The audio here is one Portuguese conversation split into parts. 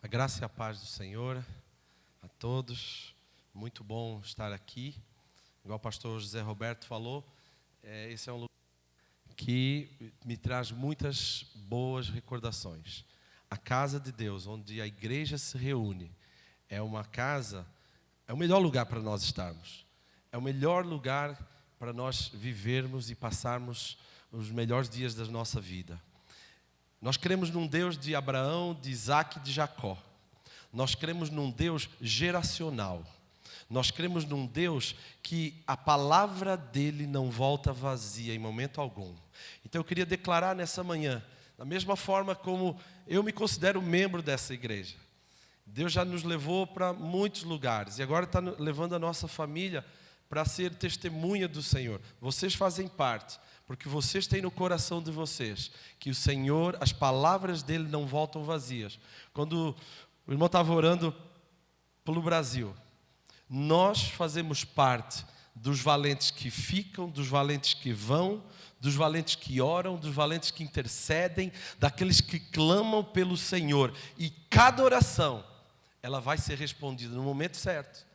A graça e a paz do Senhor a todos. Muito bom estar aqui. Igual o pastor José Roberto falou, esse é um lugar que me traz muitas boas recordações. A casa de Deus, onde a igreja se reúne, é uma casa, é o melhor lugar para nós estarmos. É o melhor lugar para nós vivermos e passarmos os melhores dias da nossa vida. Nós cremos num Deus de Abraão, de Isaac e de Jacó. Nós cremos num Deus geracional. Nós cremos num Deus que a palavra dele não volta vazia em momento algum. Então eu queria declarar nessa manhã, da mesma forma como eu me considero membro dessa igreja. Deus já nos levou para muitos lugares e agora está levando a nossa família para ser testemunha do Senhor. Vocês fazem parte, porque vocês têm no coração de vocês que o Senhor, as palavras dele não voltam vazias. Quando o irmão estava orando pelo Brasil, nós fazemos parte dos valentes que ficam, dos valentes que vão, dos valentes que oram, dos valentes que intercedem, daqueles que clamam pelo Senhor. E cada oração, ela vai ser respondida no momento certo.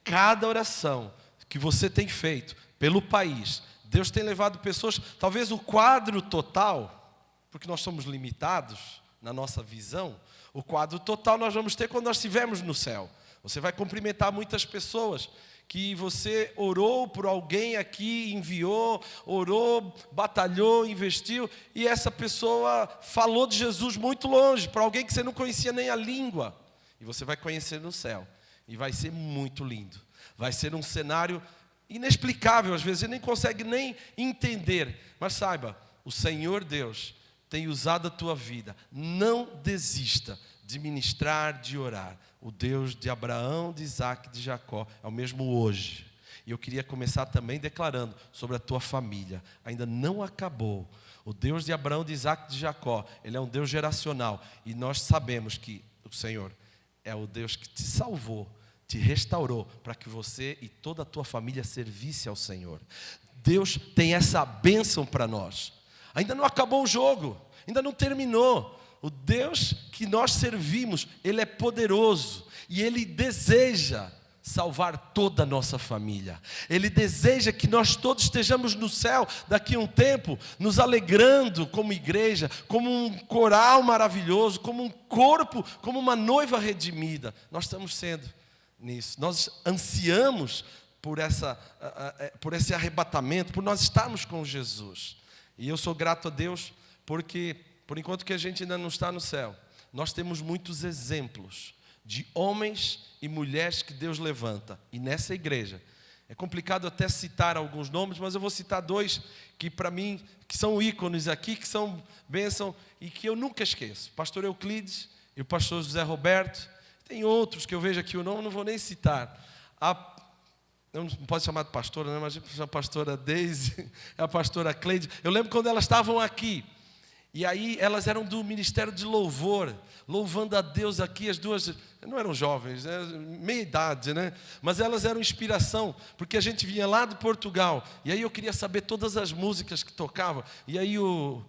Cada oração que você tem feito pelo país, Deus tem levado pessoas, talvez o quadro total, porque nós somos limitados na nossa visão, o quadro total nós vamos ter quando nós estivermos no céu. Você vai cumprimentar muitas pessoas que você orou por alguém aqui, enviou, orou, batalhou, investiu, e essa pessoa falou de Jesus muito longe, para alguém que você não conhecia nem a língua. E você vai conhecer no céu, e vai ser muito lindo. Vai ser um cenário inexplicável, às vezes você nem consegue nem entender. Mas saiba, o Senhor Deus tem usado a tua vida. Não desista de ministrar, de orar. O Deus de Abraão, de Isaac e de Jacó é o mesmo hoje. E eu queria começar também declarando sobre a tua família. Ainda não acabou. O Deus de Abraão, de Isaac e de Jacó, ele é um Deus geracional. E nós sabemos que o Senhor é o Deus que te salvou, te restaurou para que você e toda a tua família servisse ao Senhor. Deus tem essa bênção para nós. Ainda não acabou o jogo, ainda não terminou. O Deus que nós servimos, Ele é poderoso e Ele deseja salvar toda a nossa família. Ele deseja que nós todos estejamos no céu daqui a um tempo, nos alegrando como igreja, como um coral maravilhoso, como um corpo, como uma noiva redimida. Nós estamos sendo nisso. Nós ansiamos por esse arrebatamento, por nós estarmos com Jesus. E eu sou grato a Deus porque, por enquanto que a gente ainda não está no céu, nós temos muitos exemplos de homens e mulheres que Deus levanta. E nessa igreja, é complicado até citar alguns nomes, mas eu vou citar dois que para mim, que são ícones aqui, que são bênção e que eu nunca esqueço. O pastor Euclides e o pastor José Roberto. Tem outros que eu vejo aqui o nome, não vou nem citar. Eu não posso chamar de pastora, né? Mas a pastora Deise, a pastora Cleide. Eu lembro quando elas estavam aqui. E aí elas eram do Ministério de Louvor, louvando a Deus aqui, as duas, não eram jovens, meia idade, né? Mas elas eram inspiração, porque a gente vinha lá de Portugal, e aí eu queria saber todas as músicas que tocavam, e aí o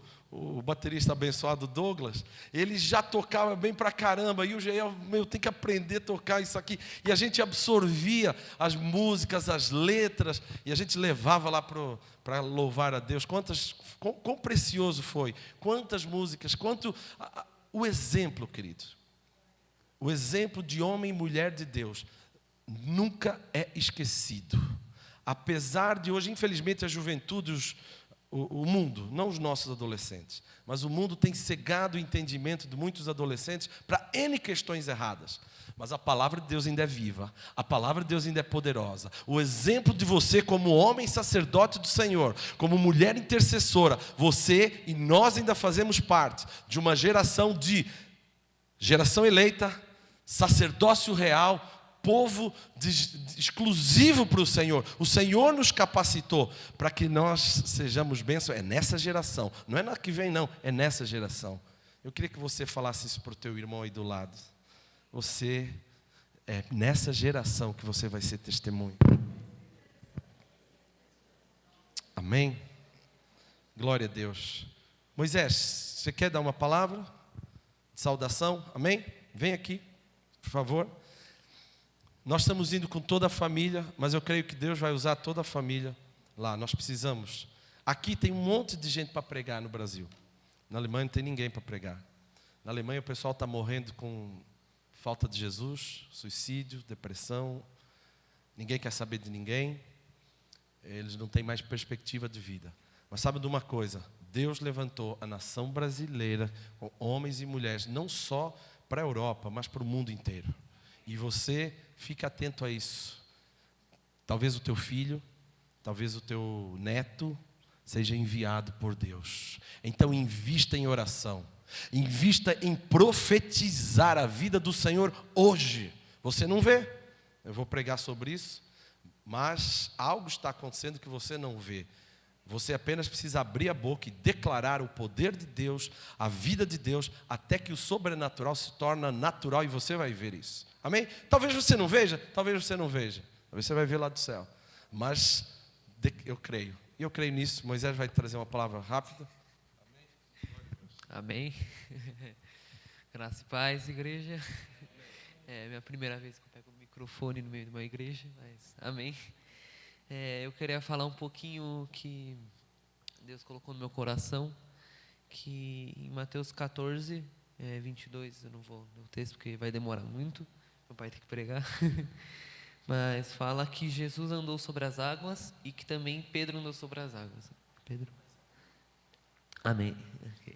baterista abençoado Douglas, ele já tocava bem pra caramba, e o Jael, eu tenho que aprender a tocar isso aqui, e a gente absorvia as músicas, as letras, e a gente levava lá para louvar a Deus. Quão precioso foi, quantas músicas, o exemplo, querido, o exemplo de homem e mulher de Deus nunca é esquecido. Apesar de hoje, infelizmente, a juventude, o mundo, não os nossos adolescentes, mas o mundo tem cegado o entendimento de muitos adolescentes para N questões erradas. Mas a palavra de Deus ainda é viva, a palavra de Deus ainda é poderosa. O exemplo de você como homem sacerdote do Senhor, como mulher intercessora, você e nós ainda fazemos parte de uma geração eleita, sacerdócio real, povo exclusivo para o Senhor. O Senhor nos capacitou para que nós sejamos bênção. É nessa geração, não é na que vem não, é nessa geração. Eu queria que você falasse isso para o teu irmão aí do lado. Você é nessa geração que você vai ser testemunho. Amém? Glória a Deus. Moisés, você quer dar uma palavra de saudação? Amém? Vem aqui, por favor. Nós estamos indo com toda a família, mas eu creio que Deus vai usar toda a família lá. Nós precisamos. Aqui tem um monte de gente para pregar no Brasil. Na Alemanha não tem ninguém para pregar. Na Alemanha o pessoal está morrendo com falta de Jesus, suicídio, depressão. Ninguém quer saber de ninguém. Eles não têm mais perspectiva de vida. Mas sabe de uma coisa? Deus levantou a nação brasileira com homens e mulheres, não só para a Europa, mas para o mundo inteiro. E você fica atento a isso. Talvez o teu filho, talvez o teu neto seja enviado por Deus. Então invista em oração. Invista em profetizar a vida do Senhor hoje. Você não vê. Eu vou pregar sobre isso. Mas algo está acontecendo que você não vê. Você apenas precisa abrir a boca e declarar o poder de Deus, a vida de Deus, até que o sobrenatural se torne natural e você vai ver isso. Amém? Talvez você não veja, talvez você não veja. Talvez você vai ver lá do céu. Mas eu creio. E eu creio nisso. Moisés vai trazer uma palavra rápida. Amém. Graça e paz, igreja. É minha primeira vez que eu pego o microfone no meio de uma igreja, mas amém. Eu queria falar um pouquinho que Deus colocou no meu coração, que em Mateus 14, 22, eu não vou no texto porque vai demorar muito, meu pai tem que pregar, mas fala que Jesus andou sobre as águas e que também Pedro andou sobre as águas. Pedro? Amém. Okay.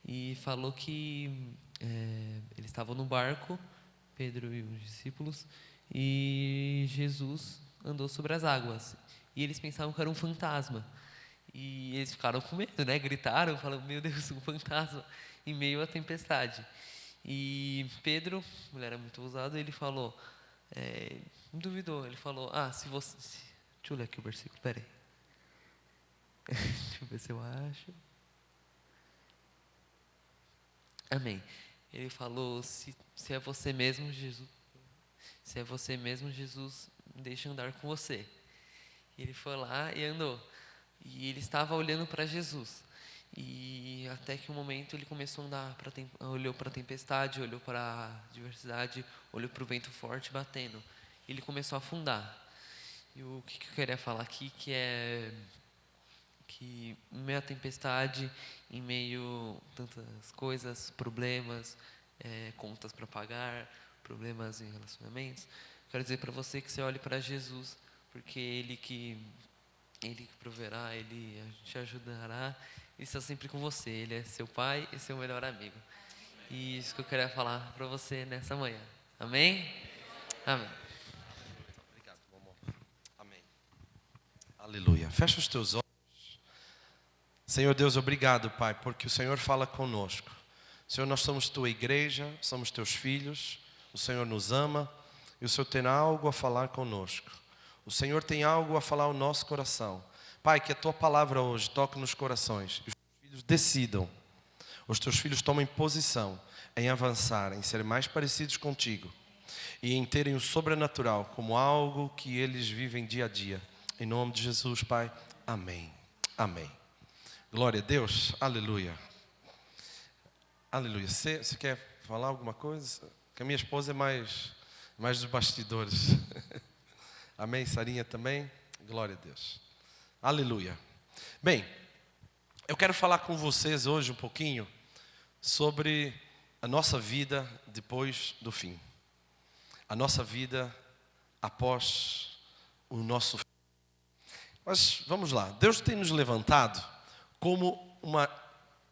E falou que eles estavam no barco, Pedro e os discípulos, e Jesus andou sobre as águas. E eles pensavam que era um fantasma. E eles ficaram com medo, né? Gritaram, falaram, meu Deus, um fantasma, em meio à tempestade. E Pedro, ele era muito ousado, ele falou, duvidou, ele falou, se você... Deixa eu ler aqui o versículo, peraí. Deixa eu ver se eu acho. Amém. Ele falou, se é você mesmo, Jesus, se é você mesmo, Jesus, deixa andar com você. E ele foi lá e andou. E ele estava olhando para Jesus. E até que um momento ele começou a andar, olhou para a tempestade, olhou para a diversidade, olhou para o vento forte batendo. E ele começou a afundar. E o que eu queria falar aqui, que em meio à tempestade, em meio a tantas coisas, problemas, contas para pagar, problemas em relacionamentos, quero dizer para você que você olhe para Jesus, porque Ele que proverá, Ele te ajudará, e está sempre com você. Ele é seu pai e seu melhor amigo. E isso que eu queria falar para você nessa manhã. Amém? Amém. Obrigado, amor. Amém. Aleluia. Fecha os teus olhos. Senhor Deus, obrigado, Pai, porque o Senhor fala conosco. Senhor, nós somos Tua igreja, somos Teus filhos, o Senhor nos ama e o Senhor tem algo a falar conosco. O Senhor tem algo a falar ao nosso coração. Pai, que a Tua palavra hoje toque nos corações e os Teus filhos decidam, os Teus filhos tomem posição em avançar, em serem mais parecidos contigo e em terem o sobrenatural como algo que eles vivem dia a dia. Em nome de Jesus, Pai. Amém. Amém. Glória a Deus, aleluia. Aleluia. Você quer falar alguma coisa? Que a minha esposa é mais dos bastidores. Amém, Sarinha também? Glória a Deus. Aleluia. Bem, eu quero falar com vocês hoje um pouquinho sobre a nossa vida depois do fim. A nossa vida após o nosso fim. Mas vamos lá, Deus tem nos levantado como uma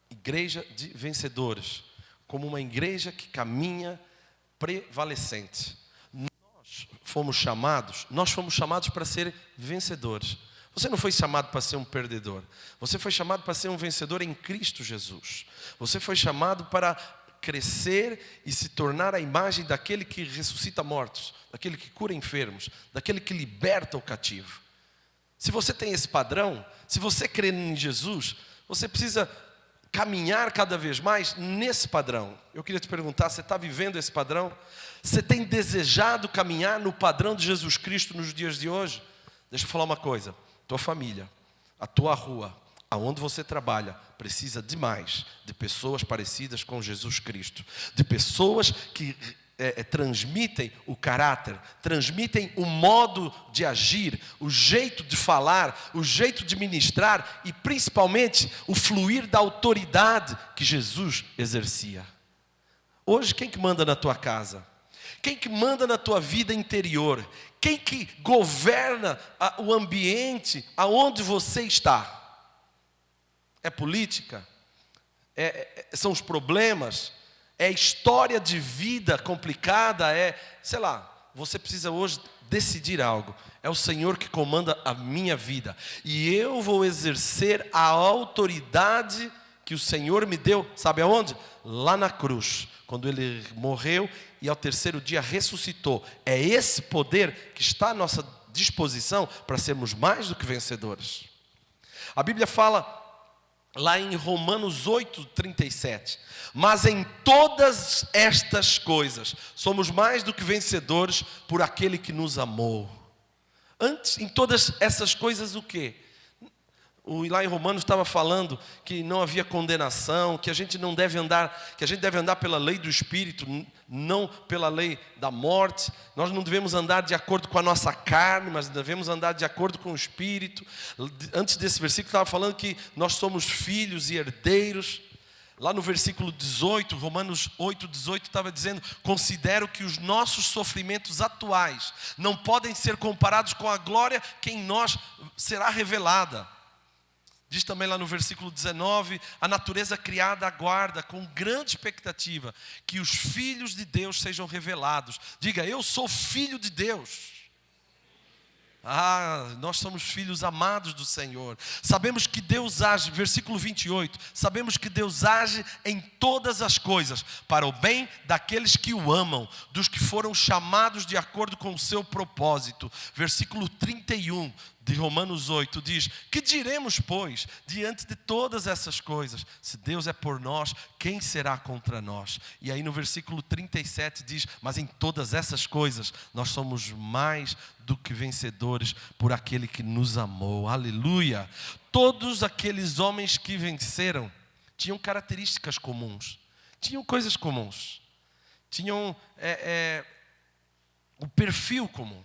igreja de vencedores, como uma igreja que caminha prevalecente. Nós fomos chamados para ser vencedores. Você não foi chamado para ser um perdedor. Você foi chamado para ser um vencedor em Cristo Jesus. Você foi chamado para crescer e se tornar a imagem daquele que ressuscita mortos, daquele que cura enfermos, daquele que liberta o cativo. Se você tem esse padrão, se você crê em Jesus, você precisa caminhar cada vez mais nesse padrão. Eu queria te perguntar, você está vivendo esse padrão? Você tem desejado caminhar no padrão de Jesus Cristo nos dias de hoje? Deixa eu falar uma coisa. Tua família, a tua rua, aonde você trabalha, precisa demais de pessoas parecidas com Jesus Cristo. De pessoas que transmitem o caráter, transmitem o modo de agir, o jeito de falar, o jeito de ministrar e principalmente o fluir da autoridade que Jesus exercia. Hoje, quem que manda na tua casa? Quem que manda na tua vida interior? Quem que governa o ambiente aonde você está? É política? São os problemas? É história de vida complicada? Sei lá, você precisa hoje decidir algo. É o Senhor que comanda a minha vida. E eu vou exercer a autoridade que o Senhor me deu, sabe aonde? Lá na cruz, quando Ele morreu e ao terceiro dia ressuscitou. É esse poder que está à nossa disposição para sermos mais do que vencedores. A Bíblia fala lá em Romanos 8:37, mas em todas estas coisas somos mais do que vencedores por aquele que nos amou. Antes, em todas essas coisas o quê? Lá em Romanos estava falando que não havia condenação, que a gente não deve andar, que a gente deve andar pela lei do Espírito, não pela lei da morte. Nós não devemos andar de acordo com a nossa carne, mas devemos andar de acordo com o Espírito. Antes desse versículo estava falando que nós somos filhos e herdeiros. Lá no versículo 18, Romanos 8:18 estava dizendo: considero que os nossos sofrimentos atuais não podem ser comparados com a glória que em nós será revelada. Diz também lá no versículo 19, a natureza criada aguarda com grande expectativa que os filhos de Deus sejam revelados. Diga, eu sou filho de Deus. Nós somos filhos amados do Senhor. Sabemos que Deus age, versículo 28, sabemos que Deus age em todas as coisas, para o bem daqueles que o amam, dos que foram chamados de acordo com o seu propósito. Versículo 31 de Romanos 8 diz: que diremos, pois, diante de todas essas coisas? Se Deus é por nós, quem será contra nós? E aí no versículo 37 diz: mas em todas essas coisas nós somos mais do que vencedores por aquele que nos amou. Aleluia! Todos aqueles homens que venceram tinham características comuns, tinham coisas comuns, tinham o perfil comum.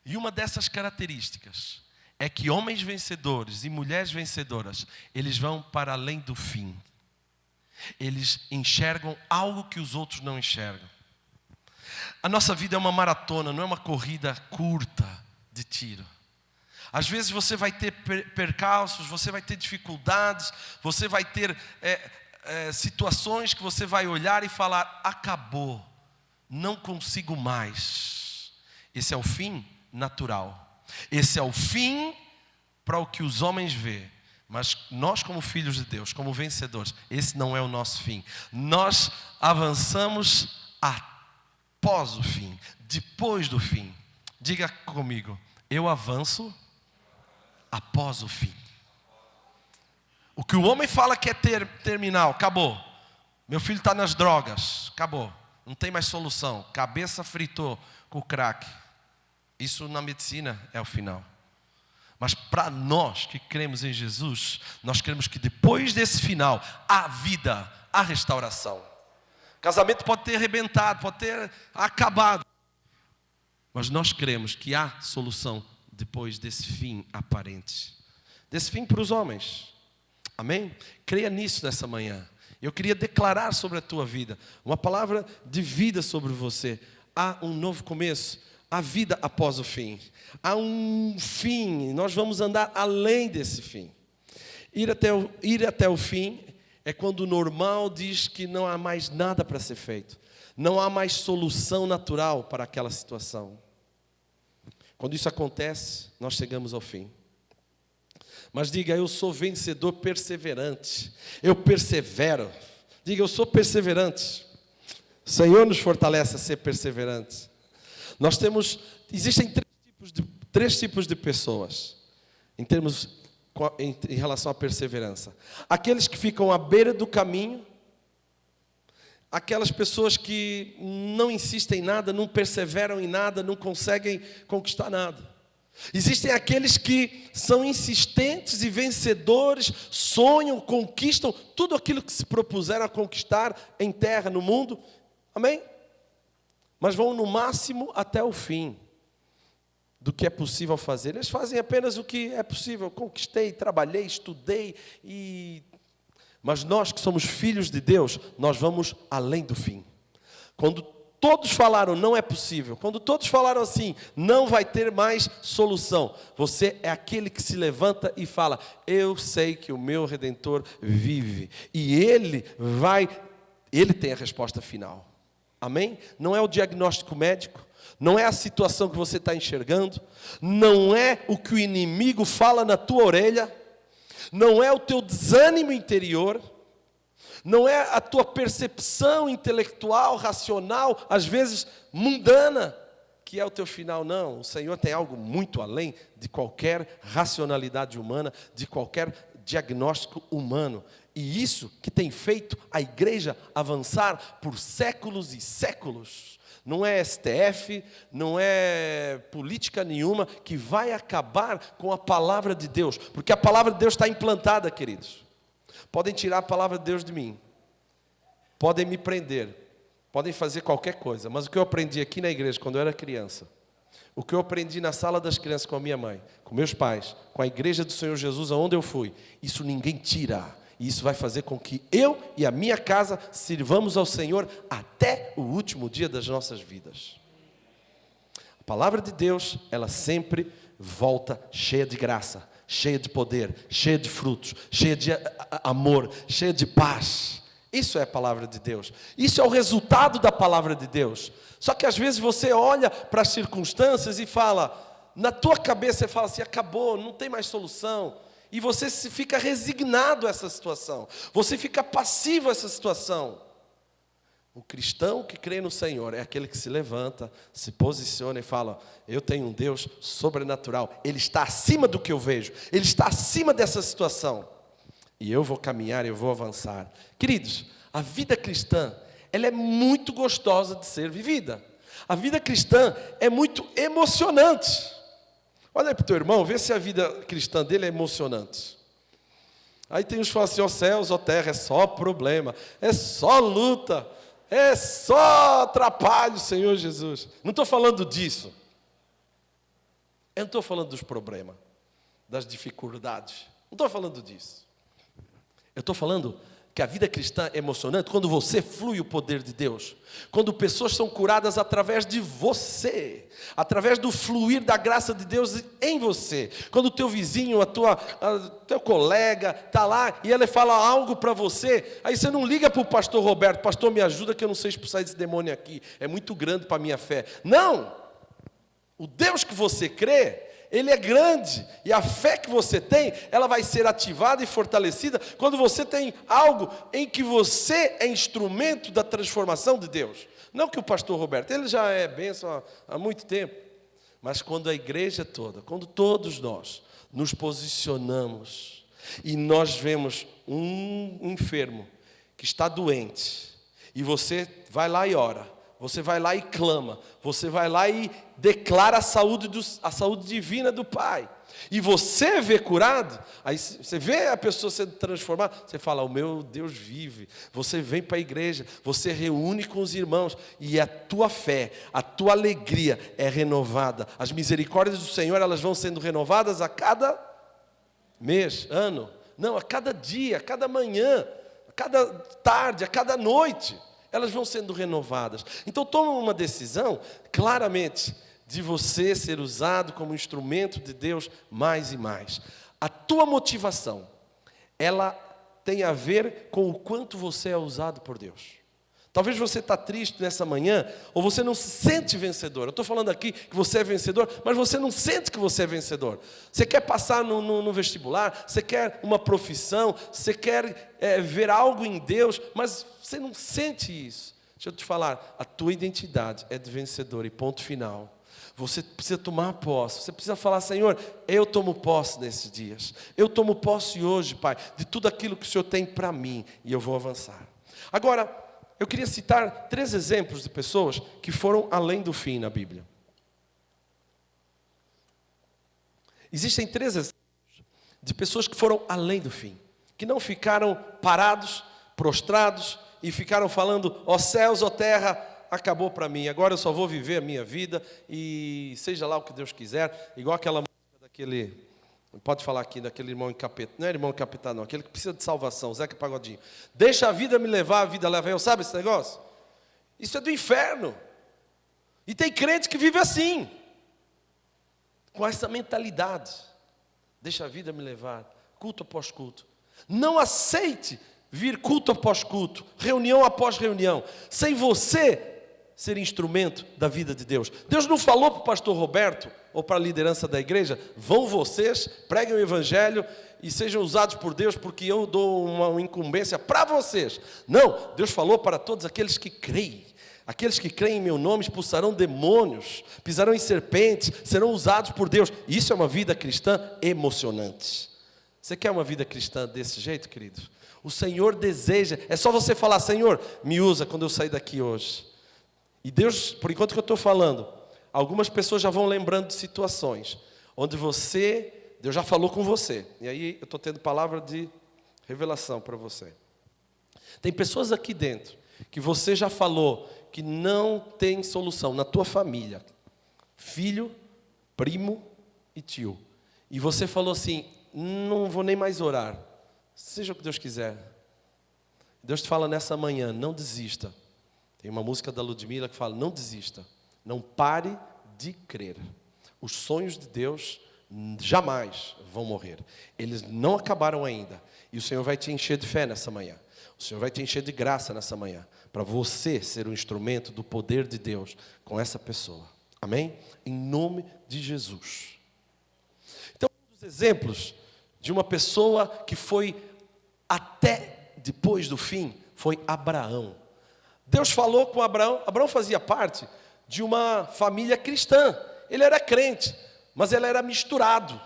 E uma dessas características é que homens vencedores e mulheres vencedoras, eles vão para além do fim. Eles enxergam algo que os outros não enxergam. A nossa vida é uma maratona, não é uma corrida curta de tiro. Às vezes você vai ter percalços, você vai ter dificuldades, você vai ter situações que você vai olhar e falar: acabou, não consigo mais. Esse é o fim natural. Esse é o fim para o que os homens vê. Mas nós, como filhos de Deus, como vencedores, esse não é o nosso fim. Nós avançamos após o fim, depois do fim. Diga comigo: eu avanço após o fim. O que o homem fala que é terminal, acabou. Meu filho está nas drogas, acabou. Não tem mais solução. Cabeça fritou com o crack. Isso na medicina é o final. Mas para nós que cremos em Jesus, nós cremos que depois desse final, há vida, há restauração. O casamento pode ter arrebentado, pode ter acabado. Mas nós cremos que há solução depois desse fim aparente. Desse fim para os homens. Amém? Creia nisso nessa manhã. Eu queria declarar sobre a tua vida uma palavra de vida sobre você. Há um novo começo. Há vida após o fim. Há um fim. Nós vamos andar além desse fim. Ir até o fim é quando o normal diz que não há mais nada para ser feito. Não há mais solução natural para aquela situação. Quando isso acontece, nós chegamos ao fim. Mas diga: eu sou vencedor perseverante. Eu persevero. Diga: eu sou perseverante. O Senhor nos fortalece a ser perseverantes. Existem três tipos de pessoas em relação à perseverança. Aqueles que ficam à beira do caminho, aquelas pessoas que não insistem em nada, não perseveram em nada, não conseguem conquistar nada. Existem aqueles que são insistentes e vencedores, sonham, conquistam tudo aquilo que se propuseram a conquistar em terra, no mundo. Amém? Mas vão no máximo até o fim do que é possível fazer. Eles fazem apenas o que é possível. Conquistei, trabalhei, estudei. Mas nós que somos filhos de Deus, nós vamos além do fim. Quando todos falaram, não é possível. Quando todos falaram assim, não vai ter mais solução. Você é aquele que se levanta e fala, eu sei que o meu Redentor vive. E Ele tem a resposta final. Amém? Não é o diagnóstico médico. Não é a situação que você está enxergando. Não é o que o inimigo fala na tua orelha. Não é o teu desânimo interior. Não é a tua percepção intelectual, racional, às vezes mundana, que é o teu final. Não, o Senhor tem algo muito além de qualquer racionalidade humana, de qualquer diagnóstico humano. E isso que tem feito a igreja avançar por séculos e séculos. Não é STF, não é política nenhuma que vai acabar com a palavra de Deus. Porque a palavra de Deus está implantada, queridos. Podem tirar a palavra de Deus de mim. Podem me prender. Podem fazer qualquer coisa. Mas o que eu aprendi aqui na igreja quando eu era criança, o que eu aprendi na sala das crianças com a minha mãe, com meus pais, com a igreja do Senhor Jesus, aonde eu fui, isso ninguém tira. E isso vai fazer com que eu e a minha casa sirvamos ao Senhor até o último dia das nossas vidas. A palavra de Deus, ela sempre volta cheia de graça, cheia de poder, cheia de frutos, cheia de amor, cheia de paz. Isso é a palavra de Deus. Isso é o resultado da palavra de Deus. Só que às vezes você olha para as circunstâncias e fala, na tua cabeça você fala assim, acabou, não tem mais solução. E você fica resignado a essa situação. Você fica passivo a essa situação. O cristão que crê no Senhor é aquele que se levanta, se posiciona e fala, eu tenho um Deus sobrenatural. Ele está acima do que eu vejo. Ele está acima dessa situação. E eu vou caminhar, eu vou avançar. Queridos, a vida cristã, ela é muito gostosa de ser vivida. A vida cristã é muito emocionante. Olha aí para o teu irmão, vê se a vida cristã dele é emocionante. Aí tem uns que falam assim, ó céus, ó terra, é só problema, é só luta, é só atrapalho, Senhor Jesus. Não estou falando disso. Eu não estou falando dos problemas, das dificuldades. Não estou falando disso. Eu estou falando que a vida cristã é emocionante quando você flui o poder de Deus. Quando pessoas são curadas através de você. Através do fluir da graça de Deus em você. Quando o teu vizinho, teu colega está lá e ele fala algo para você. Aí você não liga para o pastor Roberto. Pastor, me ajuda que eu não sei expulsar esse demônio aqui. É muito grande para a minha fé. Não! O Deus que você crê, Ele é grande, e a fé que você tem, ela vai ser ativada e fortalecida quando você tem algo em que você é instrumento da transformação de Deus. Não que o pastor Roberto, ele já é bênção há muito tempo, mas quando a igreja toda, quando todos nós nos posicionamos e nós vemos um enfermo que está doente, e você vai lá e ora, você vai lá e clama, você vai lá e declara a saúde divina do Pai. E você vê curado, aí você vê a pessoa sendo transformada, você fala, o meu Deus vive. Você vem para a igreja, você reúne com os irmãos, e a tua fé, a tua alegria é renovada. As misericórdias do Senhor, elas vão sendo renovadas a cada mês, ano. Não, a cada dia, a cada manhã, a cada tarde, a cada noite. Elas vão sendo renovadas. Então toma uma decisão, claramente, de você ser usado como instrumento de Deus mais e mais. A tua motivação, ela tem a ver com o quanto você é usado por Deus. Talvez você está triste nessa manhã, ou você não se sente vencedor. Eu estou falando aqui que você é vencedor, mas você não sente que você é vencedor. Você quer passar no vestibular, você quer uma profissão, você quer ver algo em Deus, mas você não sente isso. Deixa eu te falar, a tua identidade é de vencedor e ponto final. Você precisa tomar posse, você precisa falar, Senhor, eu tomo posse nesses dias. Eu tomo posse hoje, Pai, de tudo aquilo que o Senhor tem para mim, e eu vou avançar. Agora, eu queria citar 3 exemplos de pessoas que foram além do fim na Bíblia. Existem 3 exemplos de pessoas que foram além do fim, que não ficaram parados, prostrados e ficaram falando, ó céus, ó terra, acabou para mim, agora eu só vou viver a minha vida e seja lá o que Deus quiser, igual aquela música daquele, pode falar aqui, daquele irmão encapetado, não é irmão encapetado não, aquele que precisa de salvação, Zeca Pagodinho, deixa a vida me levar, a vida leva eu, sabe esse negócio? Isso é do inferno, e tem crente que vive assim, com essa mentalidade, deixa a vida me levar, culto após culto, não aceite vir culto após culto, reunião após reunião, sem você ser instrumento da vida de Deus. Deus não falou para o pastor Roberto, ou para a liderança da igreja, vão vocês, preguem o evangelho e sejam usados por Deus, porque eu dou uma incumbência para vocês. Não, Deus falou para todos aqueles que creem. Aqueles que creem em meu nome expulsarão demônios, pisarão em serpentes, serão usados por Deus. Isso é uma vida cristã emocionante. Você quer uma vida cristã desse jeito, querido? O Senhor deseja, é só você falar, Senhor, me usa quando eu sair daqui hoje. E Deus, por enquanto que eu estou falando, algumas pessoas já vão lembrando de situações onde Deus já falou com você. E aí eu estou tendo palavra de revelação para você. Tem pessoas aqui dentro que você já falou que não tem solução na tua família. Filho, primo e tio. E você falou assim, não vou nem mais orar. Seja o que Deus quiser. Deus te fala nessa manhã, não desista. Tem uma música da Ludmilla que fala, não desista. Não pare de crer. Os sonhos de Deus jamais vão morrer. Eles não acabaram ainda. E o Senhor vai te encher de fé nessa manhã. O Senhor vai te encher de graça nessa manhã. Para você ser o instrumento do poder de Deus com essa pessoa. Amém? Em nome de Jesus. Então, um dos exemplos de uma pessoa que foi até depois do fim, foi Abraão. Deus falou com Abraão. Abraão fazia parte de uma família cristã. Ele era crente, mas ele era misturado.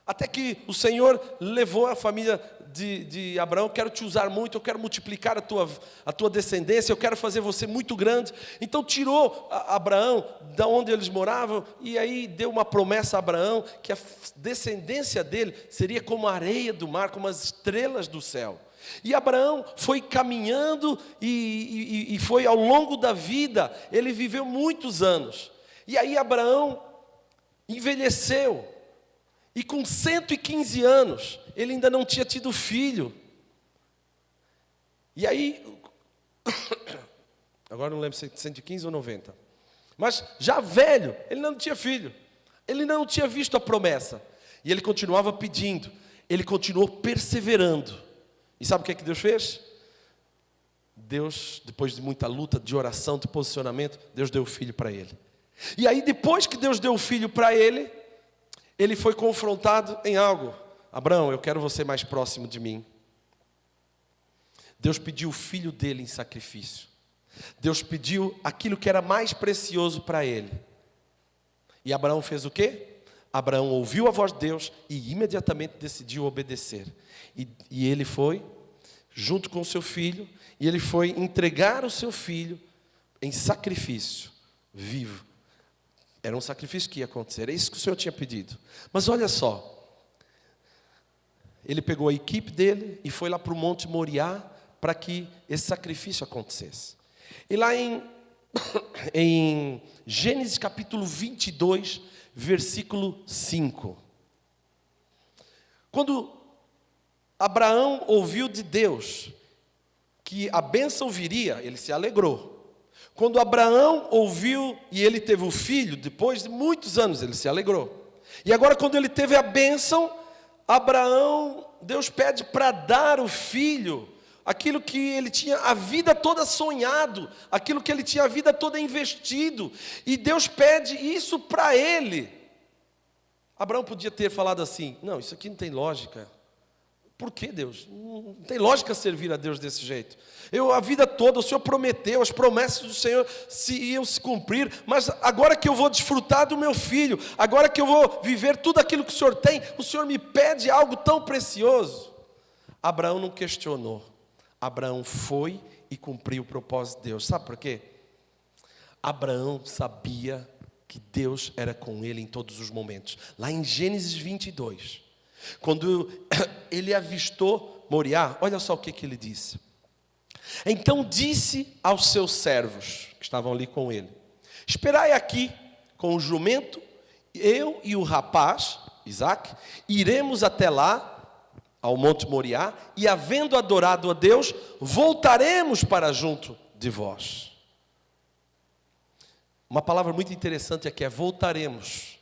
Até que o Senhor levou a família de Abraão, quero te usar muito, eu quero multiplicar a tua descendência, eu quero fazer você muito grande. Então tirou Abraão da onde eles moravam, e aí deu uma promessa a Abraão, que a descendência dele seria como a areia do mar, como as estrelas do céu. E Abraão foi caminhando e foi ao longo da vida, ele viveu muitos anos. E aí Abraão envelheceu, e com 115 anos, ele ainda não tinha tido filho. E aí, agora não lembro se é 115 ou 90. Mas já velho, ele não tinha filho. Ele não tinha visto a promessa. E ele continuava pedindo. Ele continuou perseverando. E sabe o que é que Deus fez? Deus, depois de muita luta, de oração, de posicionamento, Deus deu o filho para ele. E aí, depois que Deus deu o filho para ele, ele foi confrontado em algo. Abraão, eu quero você mais próximo de mim. Deus pediu o filho dele em sacrifício. Deus pediu aquilo que era mais precioso para ele. E Abraão fez o quê? Abraão ouviu a voz de Deus e imediatamente decidiu obedecer. E ele foi, junto com o seu filho, e ele foi entregar o seu filho em sacrifício, vivo. Era um sacrifício que ia acontecer, é isso que o Senhor tinha pedido. Mas olha só, ele pegou a equipe dele e foi lá para o Monte Moriá para que esse sacrifício acontecesse. E lá em Gênesis capítulo 22, versículo 5. Quando Abraão ouviu de Deus que a bênção viria, ele se alegrou. Quando Abraão ouviu e ele teve o filho, depois de muitos anos, ele se alegrou. E agora quando ele teve a bênção, Abraão, Deus pede para dar o filho, aquilo que ele tinha a vida toda sonhado, aquilo que ele tinha a vida toda investido. E Deus pede isso para ele. Abraão podia ter falado assim, não, isso aqui não tem lógica. Por que Deus? Não tem lógica servir a Deus desse jeito. A vida toda, o Senhor prometeu, as promessas do Senhor iam se cumprir, mas agora que eu vou desfrutar do meu filho, agora que eu vou viver tudo aquilo que o Senhor tem, o Senhor me pede algo tão precioso. Abraão não questionou. Abraão foi e cumpriu o propósito de Deus. Sabe por quê? Abraão sabia que Deus era com ele em todos os momentos. Lá em Gênesis 22, quando ele avistou Moriá, olha só o que ele disse. Então disse aos seus servos, que estavam ali com ele: esperai aqui com o jumento, eu e o rapaz, Isaque, iremos até lá, ao Monte Moriá, e havendo adorado a Deus, voltaremos para junto de vós. Uma palavra muito interessante aqui é voltaremos.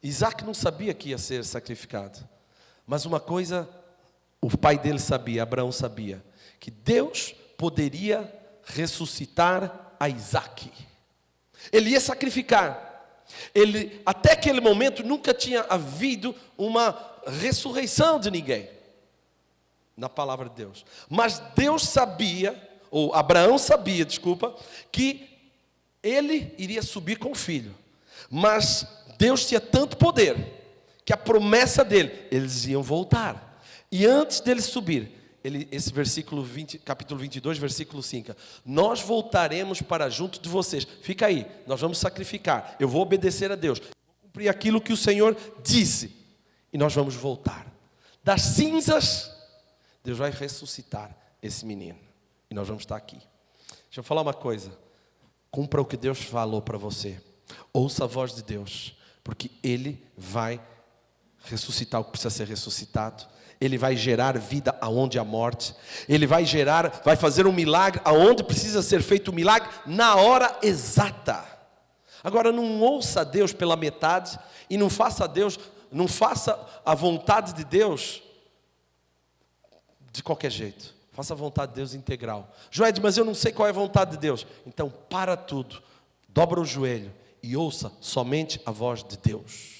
Isaque não sabia que ia ser sacrificado, mas uma coisa o pai dele sabia, Abraão sabia, que Deus poderia ressuscitar a Isaque. Ele ia sacrificar. Ele, até aquele momento, nunca tinha havido uma ressurreição de ninguém na palavra de Deus. Mas Deus sabia, ou Abraão sabia, desculpa, que ele iria subir com o filho. Mas Deus tinha tanto poder, que a promessa dele, eles iam voltar. E antes dele subir, esse versículo 20, capítulo 22, versículo 5. Nós voltaremos para junto de vocês. Fica aí, nós vamos sacrificar. Eu vou obedecer a Deus. Vou cumprir aquilo que o Senhor disse. E nós vamos voltar. Das cinzas, Deus vai ressuscitar esse menino. E nós vamos estar aqui. Deixa eu falar uma coisa. Cumpra o que Deus falou para você. Ouça a voz de Deus. Porque Ele vai ressuscitar o que precisa ser ressuscitado. Ele vai gerar vida aonde há morte. Ele vai fazer um milagre aonde precisa ser feito o milagre na hora exata. Agora não ouça a Deus pela metade e não faça a vontade de Deus de qualquer jeito. Faça a vontade de Deus integral. Joed, mas eu não sei qual é a vontade de Deus. Então para tudo, dobra o joelho e ouça somente a voz de Deus.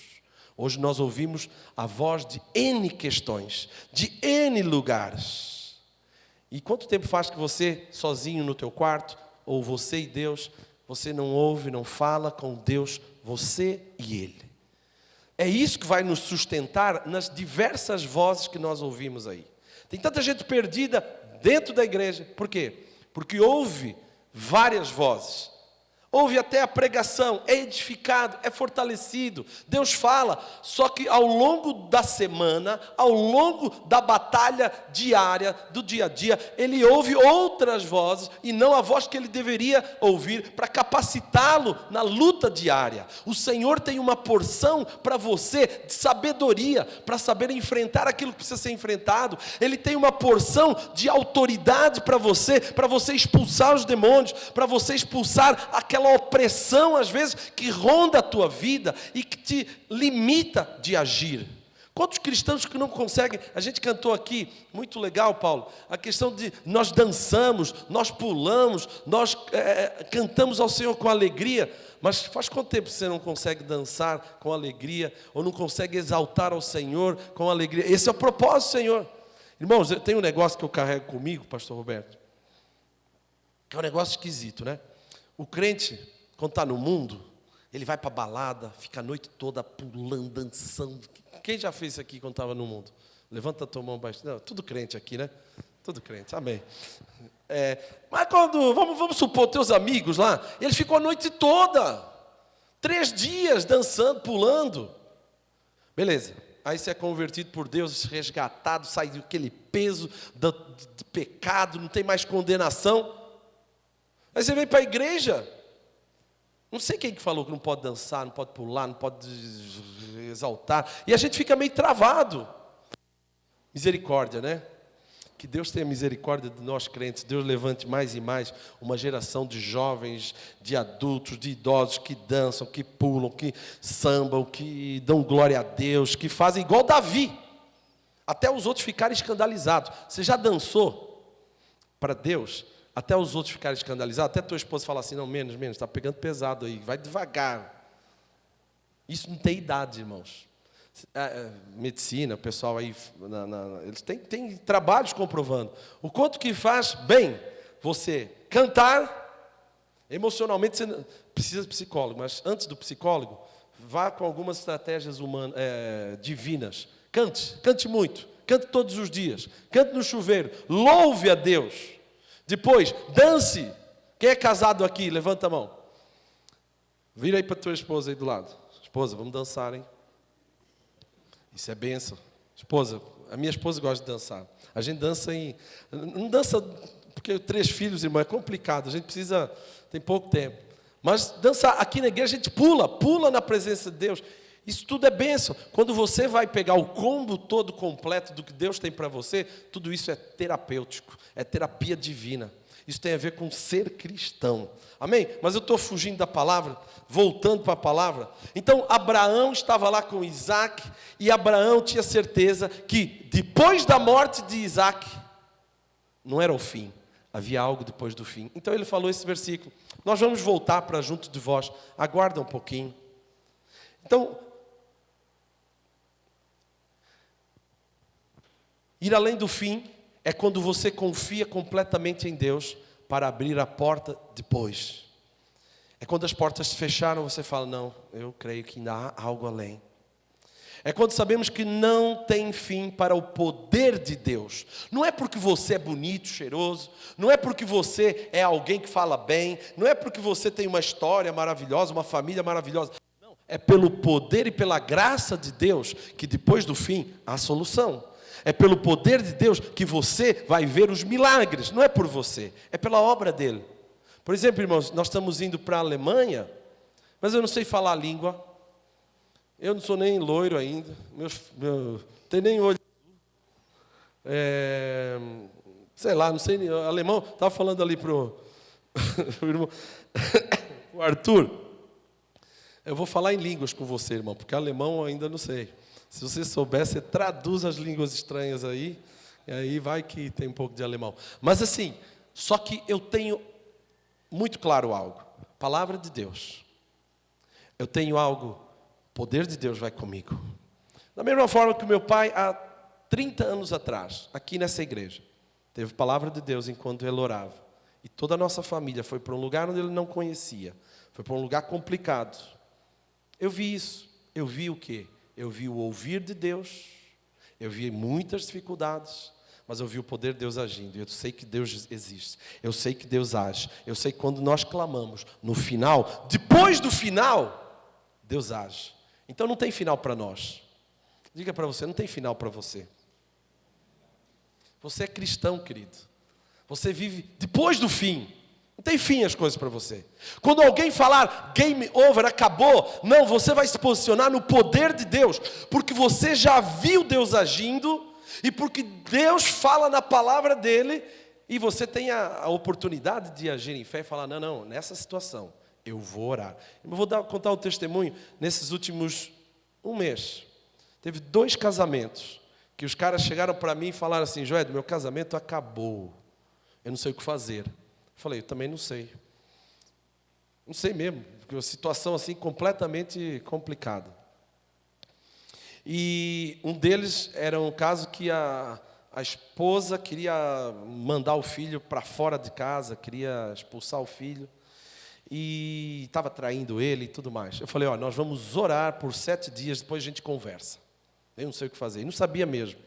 Hoje nós ouvimos a voz de N questões, de N lugares. E quanto tempo faz que você, sozinho no teu quarto, ou você e Deus, você não ouve, não fala com Deus, você e Ele? É isso que vai nos sustentar nas diversas vozes que nós ouvimos aí. Tem tanta gente perdida dentro da igreja. Por quê? Porque ouve várias vozes. Ouve até a pregação, é edificado, é fortalecido. Deus fala, só que ao longo da semana, ao longo da batalha diária, do dia a dia, ele ouve outras vozes e não a voz que ele deveria ouvir para capacitá-lo na luta diária. O Senhor tem uma porção para você de sabedoria, para saber enfrentar aquilo que precisa ser enfrentado. Ele tem uma porção de autoridade para você expulsar os demônios, para você expulsar aquela opressão, às vezes, que ronda a tua vida e que te limita de agir. Quantos cristãos que não conseguem? A gente cantou aqui, muito legal, Paulo, a questão de nós dançamos, nós pulamos, nós cantamos ao Senhor com alegria, mas faz quanto tempo você não consegue dançar com alegria, ou não consegue exaltar ao Senhor com alegria? Esse é o propósito, Senhor. Irmãos, tem um negócio que eu carrego comigo, pastor Roberto, que é um negócio esquisito, né? O crente, quando está no mundo, ele vai para a balada, fica a noite toda pulando, dançando. Quem já fez isso aqui quando estava no mundo? Levanta a tua mão baixo. Não, tudo crente aqui, né? Tudo crente, amém. Mas quando, vamos supor, teus amigos lá, eles ficam a noite toda, 3 dias dançando, pulando. Beleza, aí você é convertido por Deus, resgatado, sai daquele peso de pecado, não tem mais condenação. Aí você vem para a igreja, não sei quem que falou que não pode dançar, não pode pular, não pode exaltar, e a gente fica meio travado. Misericórdia, né? Que Deus tenha misericórdia de nós crentes, Deus levante mais e mais uma geração de jovens, de adultos, de idosos que dançam, que pulam, que sambam, que dão glória a Deus, que fazem igual Davi, até os outros ficarem escandalizados. Você já dançou para Deus? Até os outros ficarem escandalizados, até tua esposa falar assim, não, menos, está pegando pesado aí, vai devagar. Isso não tem idade, irmãos. Medicina, o pessoal aí, eles têm trabalhos comprovando. O quanto que faz bem você cantar, emocionalmente você precisa de psicólogo, mas antes do psicólogo, vá com algumas estratégias divinas. Cante muito, cante todos os dias, cante no chuveiro, louve a Deus. Depois, dance. Quem é casado aqui? Levanta a mão. Vira aí para a tua esposa aí do lado. Esposa, vamos dançar, hein? Isso é bênção. Esposa, a minha esposa gosta de dançar. A gente dança não dança, porque 3 filhos, irmão, é complicado. A gente precisa, tem pouco tempo. Mas dançar aqui na igreja, a gente pula na presença de Deus. Isso tudo é bênção. Quando você vai pegar o combo todo completo do que Deus tem para você, tudo isso é terapêutico, é terapia divina. Isso tem a ver com ser cristão. Amém? Mas eu estou fugindo da palavra, voltando para a palavra. Então, Abraão estava lá com Isaac, e Abraão tinha certeza que depois da morte de Isaac, não era o fim, havia algo depois do fim. Então ele falou esse versículo. Nós vamos voltar para junto de vós, aguarda um pouquinho. Então, ir além do fim é quando você confia completamente em Deus para abrir a porta depois. É quando as portas se fecharam, você fala, não, eu creio que ainda há algo além. É quando sabemos que não tem fim para o poder de Deus. Não é porque você é bonito, cheiroso, não é porque você é alguém que fala bem, não é porque você tem uma história maravilhosa, uma família maravilhosa. Não, é pelo poder e pela graça de Deus que depois do fim há solução. É pelo poder de Deus que você vai ver os milagres, não é por você, é pela obra dele. Por exemplo, irmãos, nós estamos indo para a Alemanha, mas eu não sei falar a língua, eu não sou nem loiro ainda, tenho nem olho, sei lá, não sei, alemão, estava falando ali para o irmão, o Arthur, eu vou falar em línguas com você, irmão, porque alemão eu ainda não sei. Se você souber, você traduz as línguas estranhas aí, e aí vai que tem um pouco de alemão. Mas assim, só que eu tenho muito claro algo. Palavra de Deus. Eu tenho algo, poder de Deus vai comigo. Da mesma forma que o meu pai, há 30 anos atrás, aqui nessa igreja, teve palavra de Deus enquanto ele orava. E toda a nossa família foi para um lugar onde ele não conhecia. Foi para um lugar complicado. Eu vi isso. Eu vi o quê? Eu vi o ouvir de Deus, eu vi muitas dificuldades, mas eu vi o poder de Deus agindo. Eu sei que Deus existe, eu sei que Deus age, eu sei que quando nós clamamos, no final, depois do final, Deus age. Então não tem final para nós. Diga para você, não tem final para você. Você é cristão, querido. Você vive depois do fim. Não tem fim as coisas para você. Quando alguém falar game over, acabou, não, você vai se posicionar no poder de Deus, porque você já viu Deus agindo, e porque Deus fala na palavra dele, e você tem a oportunidade de agir em fé e falar, não, nessa situação, eu vou orar. Eu vou contar um testemunho, nesses últimos um mês, teve 2 casamentos, que os caras chegaram para mim e falaram assim, Joed, meu casamento acabou, eu não sei o que fazer. Falei, eu também não sei. Não sei mesmo, porque é uma situação assim completamente complicada. E um deles era um caso que a esposa queria mandar o filho para fora de casa, queria expulsar o filho, e estava traindo ele e tudo mais. Eu falei, nós vamos orar por 7 dias, depois a gente conversa. Eu não sei o que fazer, e não sabia mesmo.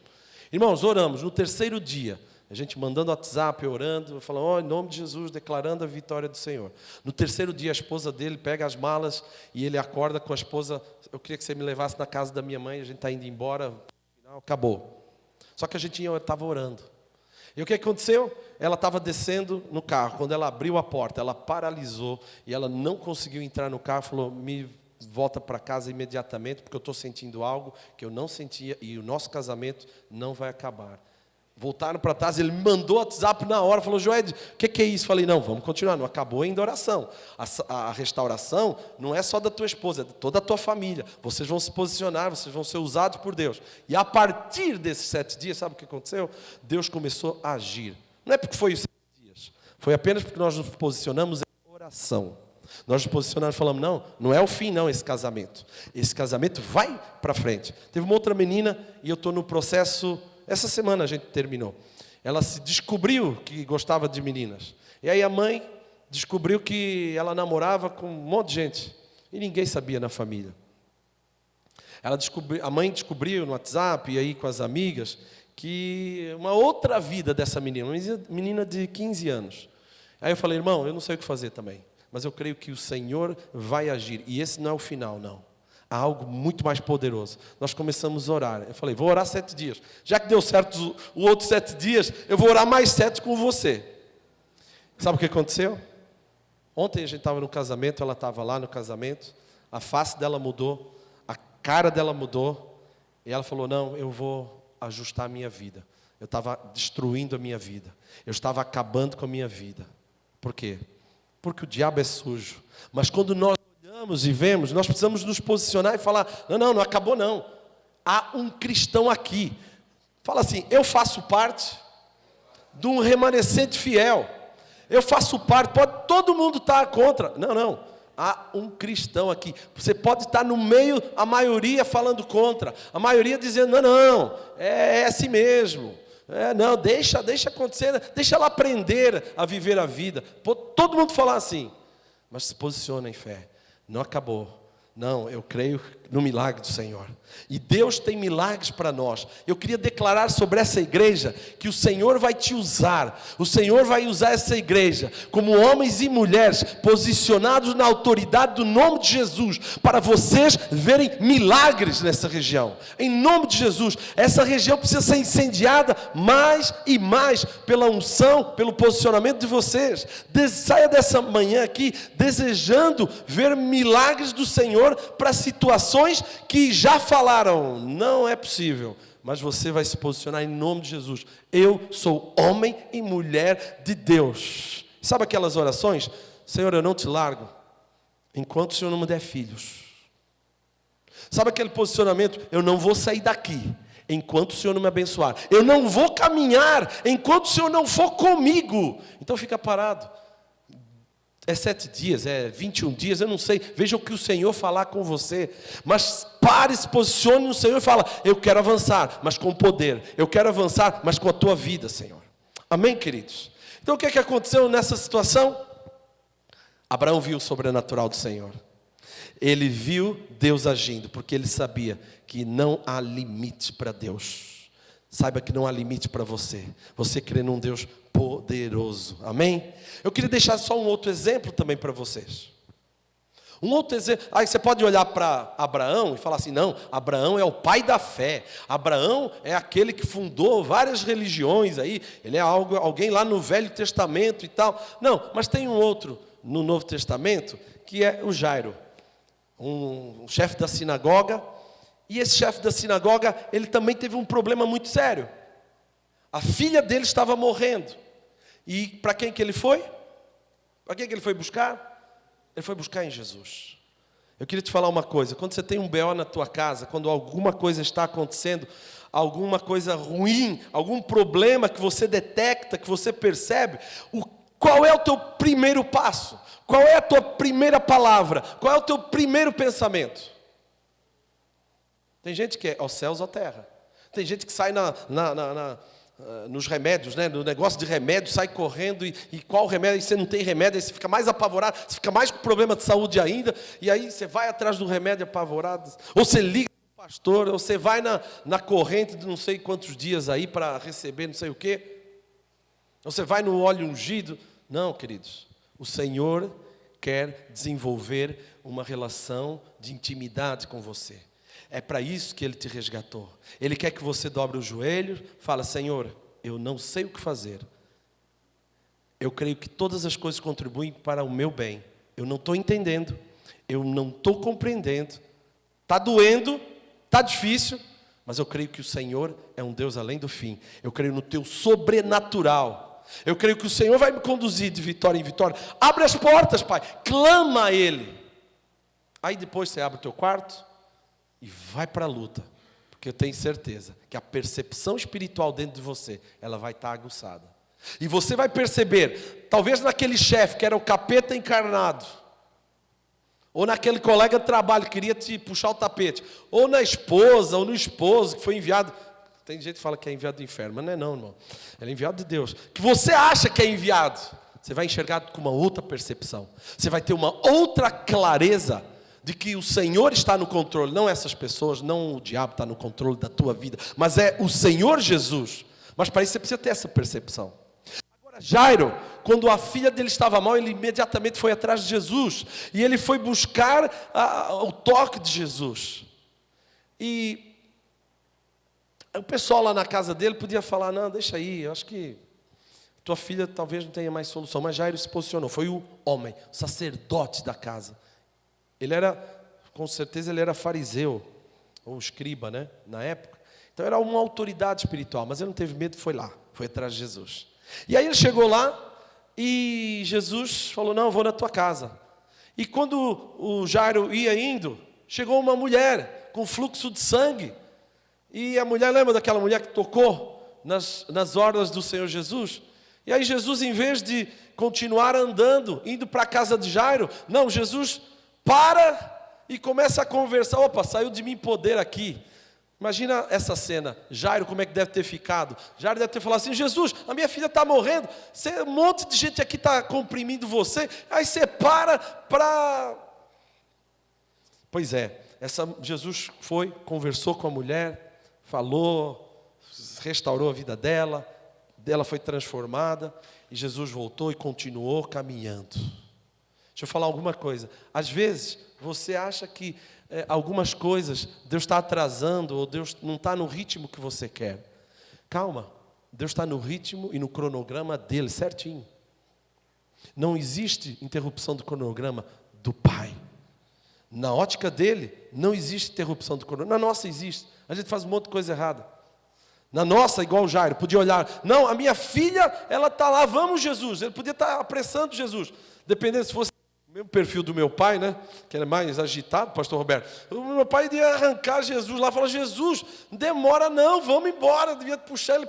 Irmãos, oramos, no 3º dia, a gente mandando WhatsApp, orando, falando, em nome de Jesus, declarando a vitória do Senhor. No 3º dia, a esposa dele pega as malas e ele acorda com a esposa, eu queria que você me levasse na casa da minha mãe, a gente está indo embora, acabou. Só que a gente estava orando. E o que aconteceu? Ela estava descendo no carro, quando ela abriu a porta, ela paralisou e ela não conseguiu entrar no carro, falou, me volta para casa imediatamente, porque eu estou sentindo algo que eu não sentia e o nosso casamento não vai acabar. Voltaram para trás, ele me mandou o WhatsApp na hora, falou, Joed, o que é isso? Falei, não, vamos continuar, não acabou ainda a oração. A restauração não é só da tua esposa, é de toda a tua família. Vocês vão se posicionar, vocês vão ser usados por Deus. E a partir desses 7 dias, sabe o que aconteceu? Deus começou a agir. Não é porque foi os 7 dias, foi apenas porque nós nos posicionamos em oração. Nós nos posicionamos e falamos, não é o fim não esse casamento. Esse casamento vai para frente. Teve uma outra menina e eu estou no processo... Essa semana a gente terminou. Ela se descobriu que gostava de meninas. E aí a mãe descobriu que ela namorava com um monte de gente. E ninguém sabia na família. A mãe descobriu no WhatsApp e aí com as amigas que uma outra vida dessa menina, uma menina de 15 anos. Aí eu falei, irmão, eu não sei o que fazer também. Mas eu creio que o Senhor vai agir. E esse não é o final, não. Há algo muito mais poderoso. Nós começamos a orar. Eu falei, vou orar 7 dias. Já que deu certo o outro 7 dias, eu vou orar mais 7 com você. Sabe o que aconteceu? Ontem a gente estava no casamento, ela estava lá no casamento. A face dela mudou, a cara dela mudou. E ela falou, não, eu vou ajustar a minha vida. Eu estava destruindo a minha vida. Eu estava acabando com a minha vida. Por quê? Porque o diabo é sujo. Mas quando nós olhamos e vemos, nós precisamos nos posicionar e falar, não acabou não. Há um cristão aqui. Fala assim, eu faço parte de um remanescente fiel. Eu faço parte, pode todo mundo estar contra. Não. Há um cristão aqui. Você pode estar no meio, a maioria falando contra. A maioria dizendo, não, é assim mesmo. Não, deixa acontecer, deixa ela aprender a viver a vida. Pode todo mundo falar assim. Mas se posiciona em fé. Não acabou. Não, eu creio no milagre do Senhor. E Deus tem milagres para nós. Eu queria declarar sobre essa igreja que o Senhor vai te usar. O Senhor vai usar essa igreja como homens e mulheres posicionados na autoridade do nome de Jesus, para vocês verem milagres nessa região. Em nome de Jesus, essa região precisa ser incendiada mais e mais pela unção, pelo posicionamento de vocês. Saia dessa manhã aqui desejando ver milagres do Senhor para situações que já falaram, não é possível, mas você vai se posicionar em nome de Jesus. Eu sou homem e mulher de Deus. Sabe aquelas orações? Senhor, eu não te largo enquanto o Senhor não me der filhos. Sabe aquele posicionamento? Eu não vou sair daqui enquanto o Senhor não me abençoar. Eu não vou caminhar enquanto o Senhor não for comigo. Então fica parado. É 7 dias, é 21 dias, eu não sei. Veja o que o Senhor falar com você. Mas pare, se posicione no Senhor e fala, eu quero avançar, mas com poder. Eu quero avançar, mas com a tua vida, Senhor. Amém, queridos? Então o que é que aconteceu nessa situação? Abraão viu o sobrenatural do Senhor. Ele viu Deus agindo, porque ele sabia que não há limite para Deus. Saiba que não há limite para você. Você crê num Deus poderoso. Amém? Eu queria deixar só um outro exemplo também para vocês. Um outro exemplo. Aí você pode olhar para Abraão e falar assim, não, Abraão é o pai da fé. Abraão é aquele que fundou várias religiões aí. Ele é alguém lá no Velho Testamento e tal. Não, mas tem um outro no Novo Testamento, que é o Jairo. Um chefe da sinagoga. E esse chefe da sinagoga, ele também teve um problema muito sério. A filha dele estava morrendo. E para quem que ele foi? Para quem que ele foi buscar? Ele foi buscar em Jesus. Eu queria te falar uma coisa. Quando você tem um BO na tua casa, quando alguma coisa está acontecendo, alguma coisa ruim, algum problema que você detecta, que você percebe, qual é o teu primeiro passo? Qual é a tua primeira palavra? Qual é o teu primeiro pensamento? Tem gente que é aos céus ou terra. Tem gente que sai nos remédios, né? No negócio de remédio, sai correndo e qual remédio? E você não tem remédio, aí você fica mais apavorado, você fica mais com problema de saúde ainda, e aí você vai atrás do remédio apavorado, ou você liga para o pastor, ou você vai na corrente de não sei quantos dias aí para receber não sei o quê, ou você vai no óleo ungido. Não, queridos, o Senhor quer desenvolver uma relação de intimidade com você. É para isso que Ele te resgatou. Ele quer que você dobre o joelho, fala, Senhor, eu não sei o que fazer. Eu creio que todas as coisas contribuem para o meu bem. Eu não estou entendendo, eu não estou compreendendo. Está doendo, está difícil, mas eu creio que o Senhor é um Deus além do fim. Eu creio no teu sobrenatural. Eu creio que o Senhor vai me conduzir de vitória em vitória. Abre as portas, Pai, clama a Ele. Aí depois você abre o teu quarto e vai para a luta, porque eu tenho certeza que a percepção espiritual dentro de você, ela vai estar aguçada. E você vai perceber, talvez naquele chefe que era o capeta encarnado, ou naquele colega de trabalho que queria te puxar o tapete, ou na esposa, ou no esposo que foi enviado. Tem gente que fala que é enviado do inferno, mas não é não, irmão. Ele é enviado de Deus. Que você acha que é enviado, você vai enxergar com uma outra percepção. Você vai ter uma outra clareza de que o Senhor está no controle, não essas pessoas, não o diabo está no controle da tua vida, mas é o Senhor Jesus. Mas para isso você precisa ter essa percepção. Agora, Jairo, quando a filha dele estava mal, ele imediatamente foi atrás de Jesus. E ele foi buscar o toque de Jesus. E o pessoal lá na casa dele podia falar, não, deixa aí, eu acho que tua filha talvez não tenha mais solução. Mas Jairo se posicionou, foi o homem, o sacerdote da casa. Ele era, com certeza ele era fariseu, ou escriba, né, na época. Então era uma autoridade espiritual, mas ele não teve medo, foi lá, foi atrás de Jesus. E aí ele chegou lá, e Jesus falou, não, eu vou na tua casa. E quando o Jairo ia indo, chegou uma mulher com fluxo de sangue. E a mulher, lembra daquela mulher que tocou nas orlas do Senhor Jesus? E aí Jesus, em vez de continuar andando, indo para a casa de Jairo, não, Jesus para e começa a conversar. Opa, saiu de mim poder aqui. Imagina essa cena, Jairo como é que deve ter ficado. Jairo deve ter falado assim, Jesus, a minha filha está morrendo, um monte de gente aqui está comprimindo você, aí você para. Pois é, Jesus foi, conversou com a mulher, falou, restaurou a vida dela foi transformada, e Jesus voltou e continuou caminhando. Deixa eu falar alguma coisa, às vezes você acha que algumas coisas Deus está atrasando, ou Deus não está no ritmo que você quer. Calma, Deus está no ritmo e no cronograma dele, certinho. Não existe interrupção do cronograma do Pai. Na ótica dele, não existe interrupção do cronograma. Na nossa existe. A gente faz um monte de coisa errada. Na nossa, igual o Jairo, podia olhar, não, a minha filha, ela está lá, vamos Jesus. Ele podia estar apressando Jesus. Dependendo se fosse o mesmo perfil do meu pai, né? Que era mais agitado, pastor Roberto. O meu pai ia arrancar Jesus lá e falar, Jesus, não demora não, vamos embora. Devia puxar ele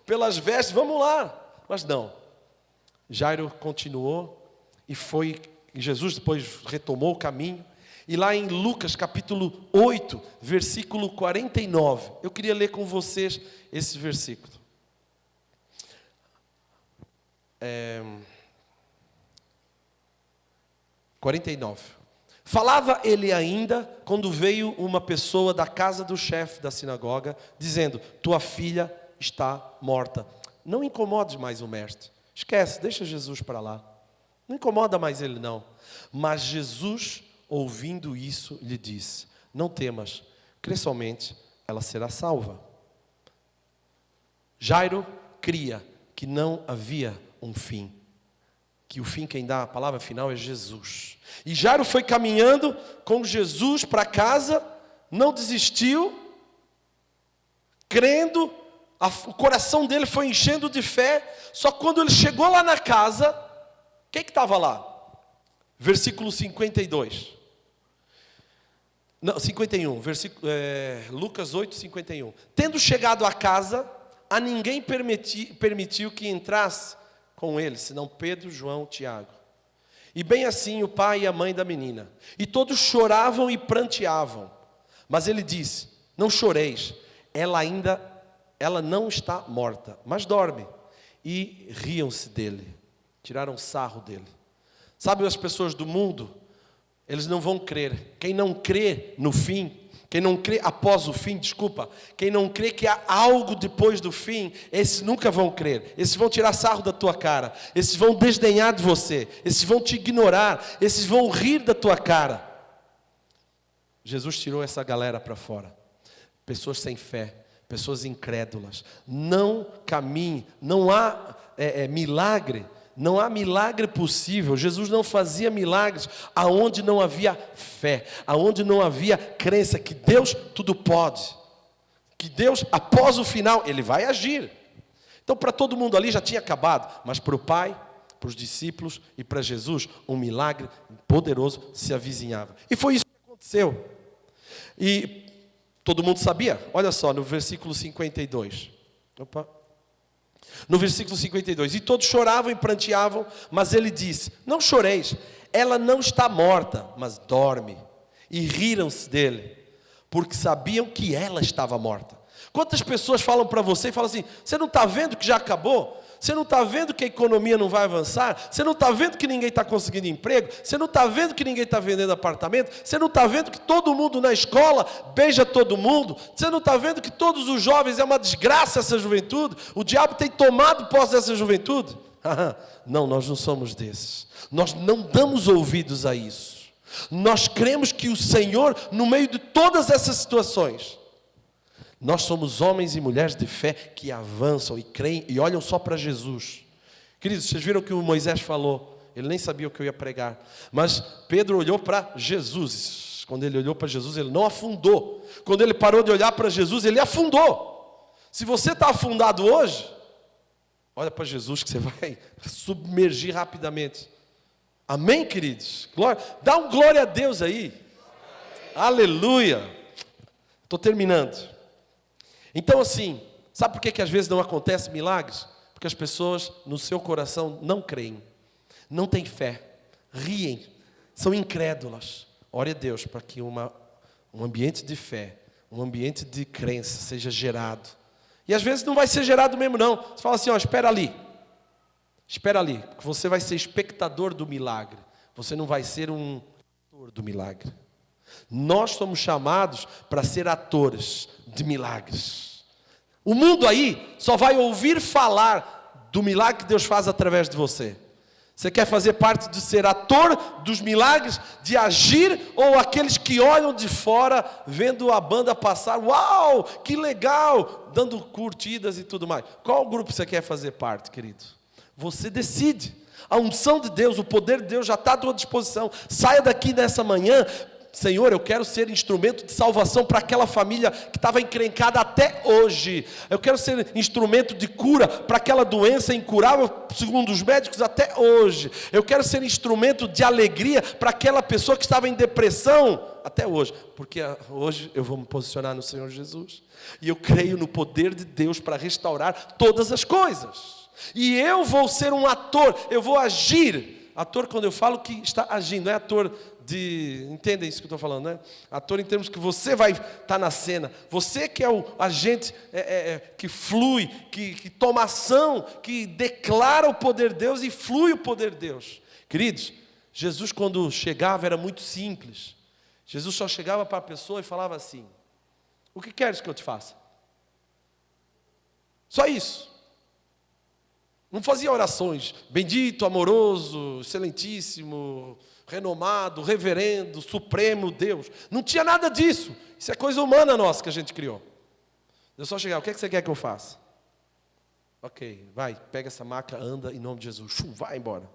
pelas vestes, vamos lá. Mas não. Jairo continuou e foi, e Jesus depois retomou o caminho. E lá em Lucas capítulo 8, versículo 49, eu queria ler com vocês esse versículo. 49. Falava ele ainda, quando veio uma pessoa da casa do chefe da sinagoga, dizendo, tua filha está morta. Não incomodes mais o mestre. Esquece, deixa Jesus para lá. Não incomoda mais ele não. Mas Jesus, ouvindo isso, lhe disse, não temas, crê somente, ela será salva. Jairo cria que não havia um fim. Que o fim, quem dá a palavra final é Jesus. E Jairo foi caminhando com Jesus para casa, não desistiu, crendo, o coração dele foi enchendo de fé. Só que quando ele chegou lá na casa, quem que estava lá? Versículo 52. Não, 51, Lucas 8, 51. Tendo chegado à casa, a ninguém permitiu que entrasse com ele, senão Pedro, João, Tiago. E bem assim o pai e a mãe da menina. E todos choravam e pranteavam. Mas ele disse, não choreis, ela não está morta, mas dorme. E riam-se dele, tiraram sarro dele. Sabe as pessoas do mundo? Eles não vão crer. Quem não crê no fim, quem não crê após o fim, quem não crê que há algo depois do fim, esses nunca vão crer. Esses vão tirar sarro da tua cara. Esses vão desdenhar de você. Esses vão te ignorar. Esses vão rir da tua cara. Jesus tirou essa galera para fora. Pessoas sem fé, pessoas incrédulas. Não caminhe, não há milagre. Não há milagre possível. Jesus não fazia milagres aonde não havia fé, aonde não havia crença que Deus tudo pode, que Deus após o final Ele vai agir. Então para todo mundo ali já tinha acabado, mas para o Pai, para os discípulos e para Jesus um milagre poderoso se avizinhava. E foi isso que aconteceu. E todo mundo sabia. Olha só no versículo 52. No versículo 52, e todos choravam e pranteavam, mas ele disse, não choreis, ela não está morta, mas dorme. E riram-se dele, porque sabiam que ela estava morta. Quantas pessoas falam para você e falam assim, você não está vendo que já acabou? Você não está vendo que a economia não vai avançar? Você não está vendo que ninguém está conseguindo emprego? Você não está vendo que ninguém está vendendo apartamento? Você não está vendo que todo mundo na escola beija todo mundo? Você não está vendo que todos os jovens é uma desgraça essa juventude? O diabo tem tomado posse dessa juventude? Não, nós não somos desses. Nós não damos ouvidos a isso. Nós cremos que o Senhor, no meio de todas essas situações, nós somos homens e mulheres de fé que avançam e creem e olham só para Jesus. Queridos, vocês viram o que o Moisés falou? Ele nem sabia o que eu ia pregar. Mas Pedro olhou para Jesus. Quando ele olhou para Jesus, ele não afundou. Quando ele parou de olhar para Jesus, ele afundou. Se você está afundado hoje, olha para Jesus que você vai submergir rapidamente. Amém, queridos? Glória. Dá um glória a Deus aí. Aleluia. Estou terminando. Então assim, sabe por que às vezes não acontecem milagres? Porque as pessoas no seu coração não creem, não têm fé, riem, são incrédulas. Ore a Deus para que um ambiente de fé, um ambiente de crença seja gerado. E às vezes não vai ser gerado mesmo não. Você fala assim, espera ali, porque você vai ser espectador do milagre. Você não vai ser um ator do milagre. Nós somos chamados para ser atores de milagres. O mundo aí só vai ouvir falar do milagre que Deus faz através de você. Você quer fazer parte de ser ator dos milagres, de agir, ou aqueles que olham de fora, vendo a banda passar, uau, que legal, dando curtidas e tudo mais. Qual grupo você quer fazer parte, querido? Você decide. A unção de Deus, o poder de Deus já está à tua disposição. Saia daqui nessa manhã, Senhor, eu quero ser instrumento de salvação para aquela família que estava encrencada até hoje. Eu quero ser instrumento de cura para aquela doença incurável, segundo os médicos, até hoje. Eu quero ser instrumento de alegria para aquela pessoa que estava em depressão, até hoje. Porque hoje eu vou me posicionar no Senhor Jesus. E eu creio no poder de Deus para restaurar todas as coisas. E eu vou ser um ator, eu vou agir. Ator, quando eu falo que está agindo, não é ator entendem isso que eu estou falando, né? Ator em termos que você vai estar na cena, você que é o agente que flui, que toma ação, que declara o poder de Deus e flui o poder de Deus. Queridos, Jesus quando chegava era muito simples. Jesus só chegava para a pessoa e falava assim: o que queres que eu te faça? Só isso. Não fazia orações, bendito, amoroso, excelentíssimo, renomado, reverendo, supremo Deus. Não tinha nada disso. Isso é coisa humana nossa que a gente criou. Eu só chegava, o que é que você quer que eu faça? Ok, vai, pega essa maca, anda em nome de Jesus. Vai embora.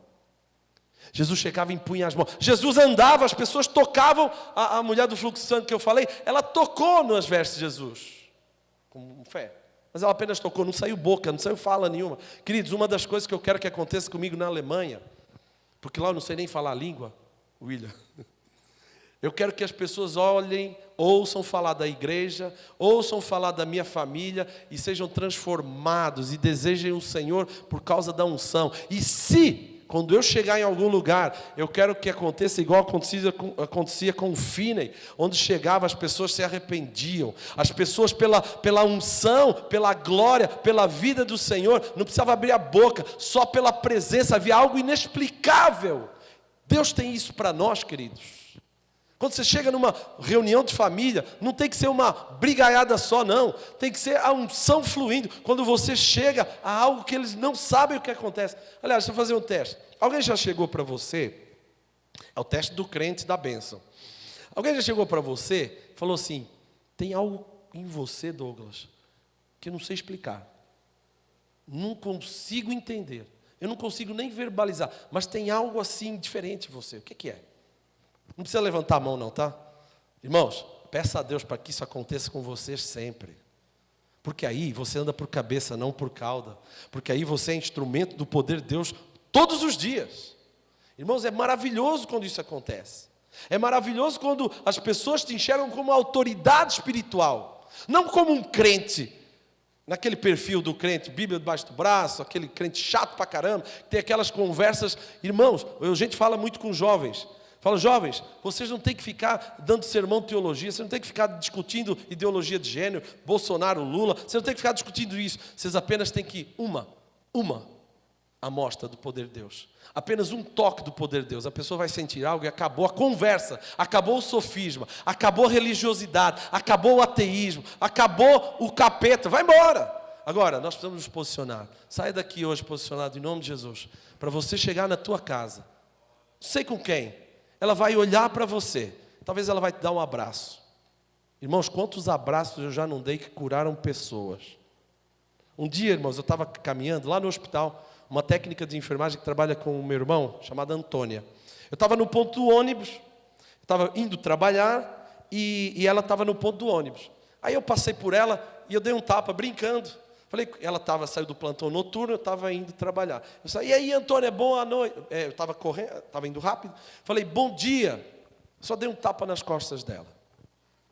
Jesus chegava e impunha as mãos. Jesus andava, as pessoas tocavam. A mulher do fluxo santo que eu falei, ela tocou nas vestes de Jesus. Com fé. Mas ela apenas tocou, não saiu boca, não saiu fala nenhuma. Queridos, uma das coisas que eu quero que aconteça comigo na Alemanha, porque lá eu não sei nem falar a língua, William. Eu quero que as pessoas olhem, ouçam falar da igreja, ouçam falar da minha família e sejam transformados e desejem o Senhor por causa da unção. E se, quando eu chegar em algum lugar, eu quero que aconteça igual acontecia com o Finney, onde chegava, as pessoas se arrependiam. As pessoas pela unção, pela glória, pela vida do Senhor, não precisava abrir a boca, só pela presença, havia algo inexplicável. Deus tem isso para nós, queridos. Quando você chega numa reunião de família, não tem que ser uma brigaiada só, não. Tem que ser a unção fluindo. Quando você chega a algo que eles não sabem o que acontece. Aliás, deixa eu fazer um teste. Alguém já chegou para você? É o teste do crente da bênção. Alguém já chegou para você e falou assim: tem algo em você, Douglas, que eu não sei explicar. Não consigo entender. Eu não consigo nem verbalizar. Mas tem algo assim diferente em você. O que é? Não precisa levantar a mão não, tá? Irmãos, peça a Deus para que isso aconteça com vocês sempre. Porque aí você anda por cabeça, não por cauda. Porque aí você é instrumento do poder de Deus todos os dias. Irmãos, é maravilhoso quando isso acontece. É maravilhoso quando as pessoas te enxergam como autoridade espiritual. Não como um crente. Naquele perfil do crente, Bíblia debaixo do braço, aquele crente chato pra caramba, que tem aquelas conversas. Irmãos, a gente fala muito com jovens. Fala, jovens, vocês não têm que ficar dando sermão de teologia, vocês não têm que ficar discutindo ideologia de gênero, Bolsonaro, Lula, vocês não têm que ficar discutindo isso, vocês apenas têm que uma amostra do poder de Deus, apenas um toque do poder de Deus, a pessoa vai sentir algo e acabou a conversa, acabou o sofisma, acabou a religiosidade, acabou o ateísmo, acabou o capeta, vai embora. Agora, nós precisamos nos posicionar. Saia daqui hoje posicionado em nome de Jesus. Para você chegar na tua casa. Não sei com quem. Ela vai olhar para você. Talvez ela vai te dar um abraço. Irmãos, quantos abraços eu já não dei que curaram pessoas. Um dia, irmãos, eu estava caminhando lá no hospital. Uma técnica de enfermagem que trabalha com o meu irmão, chamada Antônia. Eu estava no ponto do ônibus. Estava indo trabalhar e ela estava no ponto do ônibus. Aí eu passei por ela e eu dei um tapa brincando. Falei, ela saiu do plantão noturno, eu estava indo trabalhar. Eu saí, e aí, Antônia, boa noite. Eu estava correndo, estava indo rápido. Falei, bom dia. Só dei um tapa nas costas dela.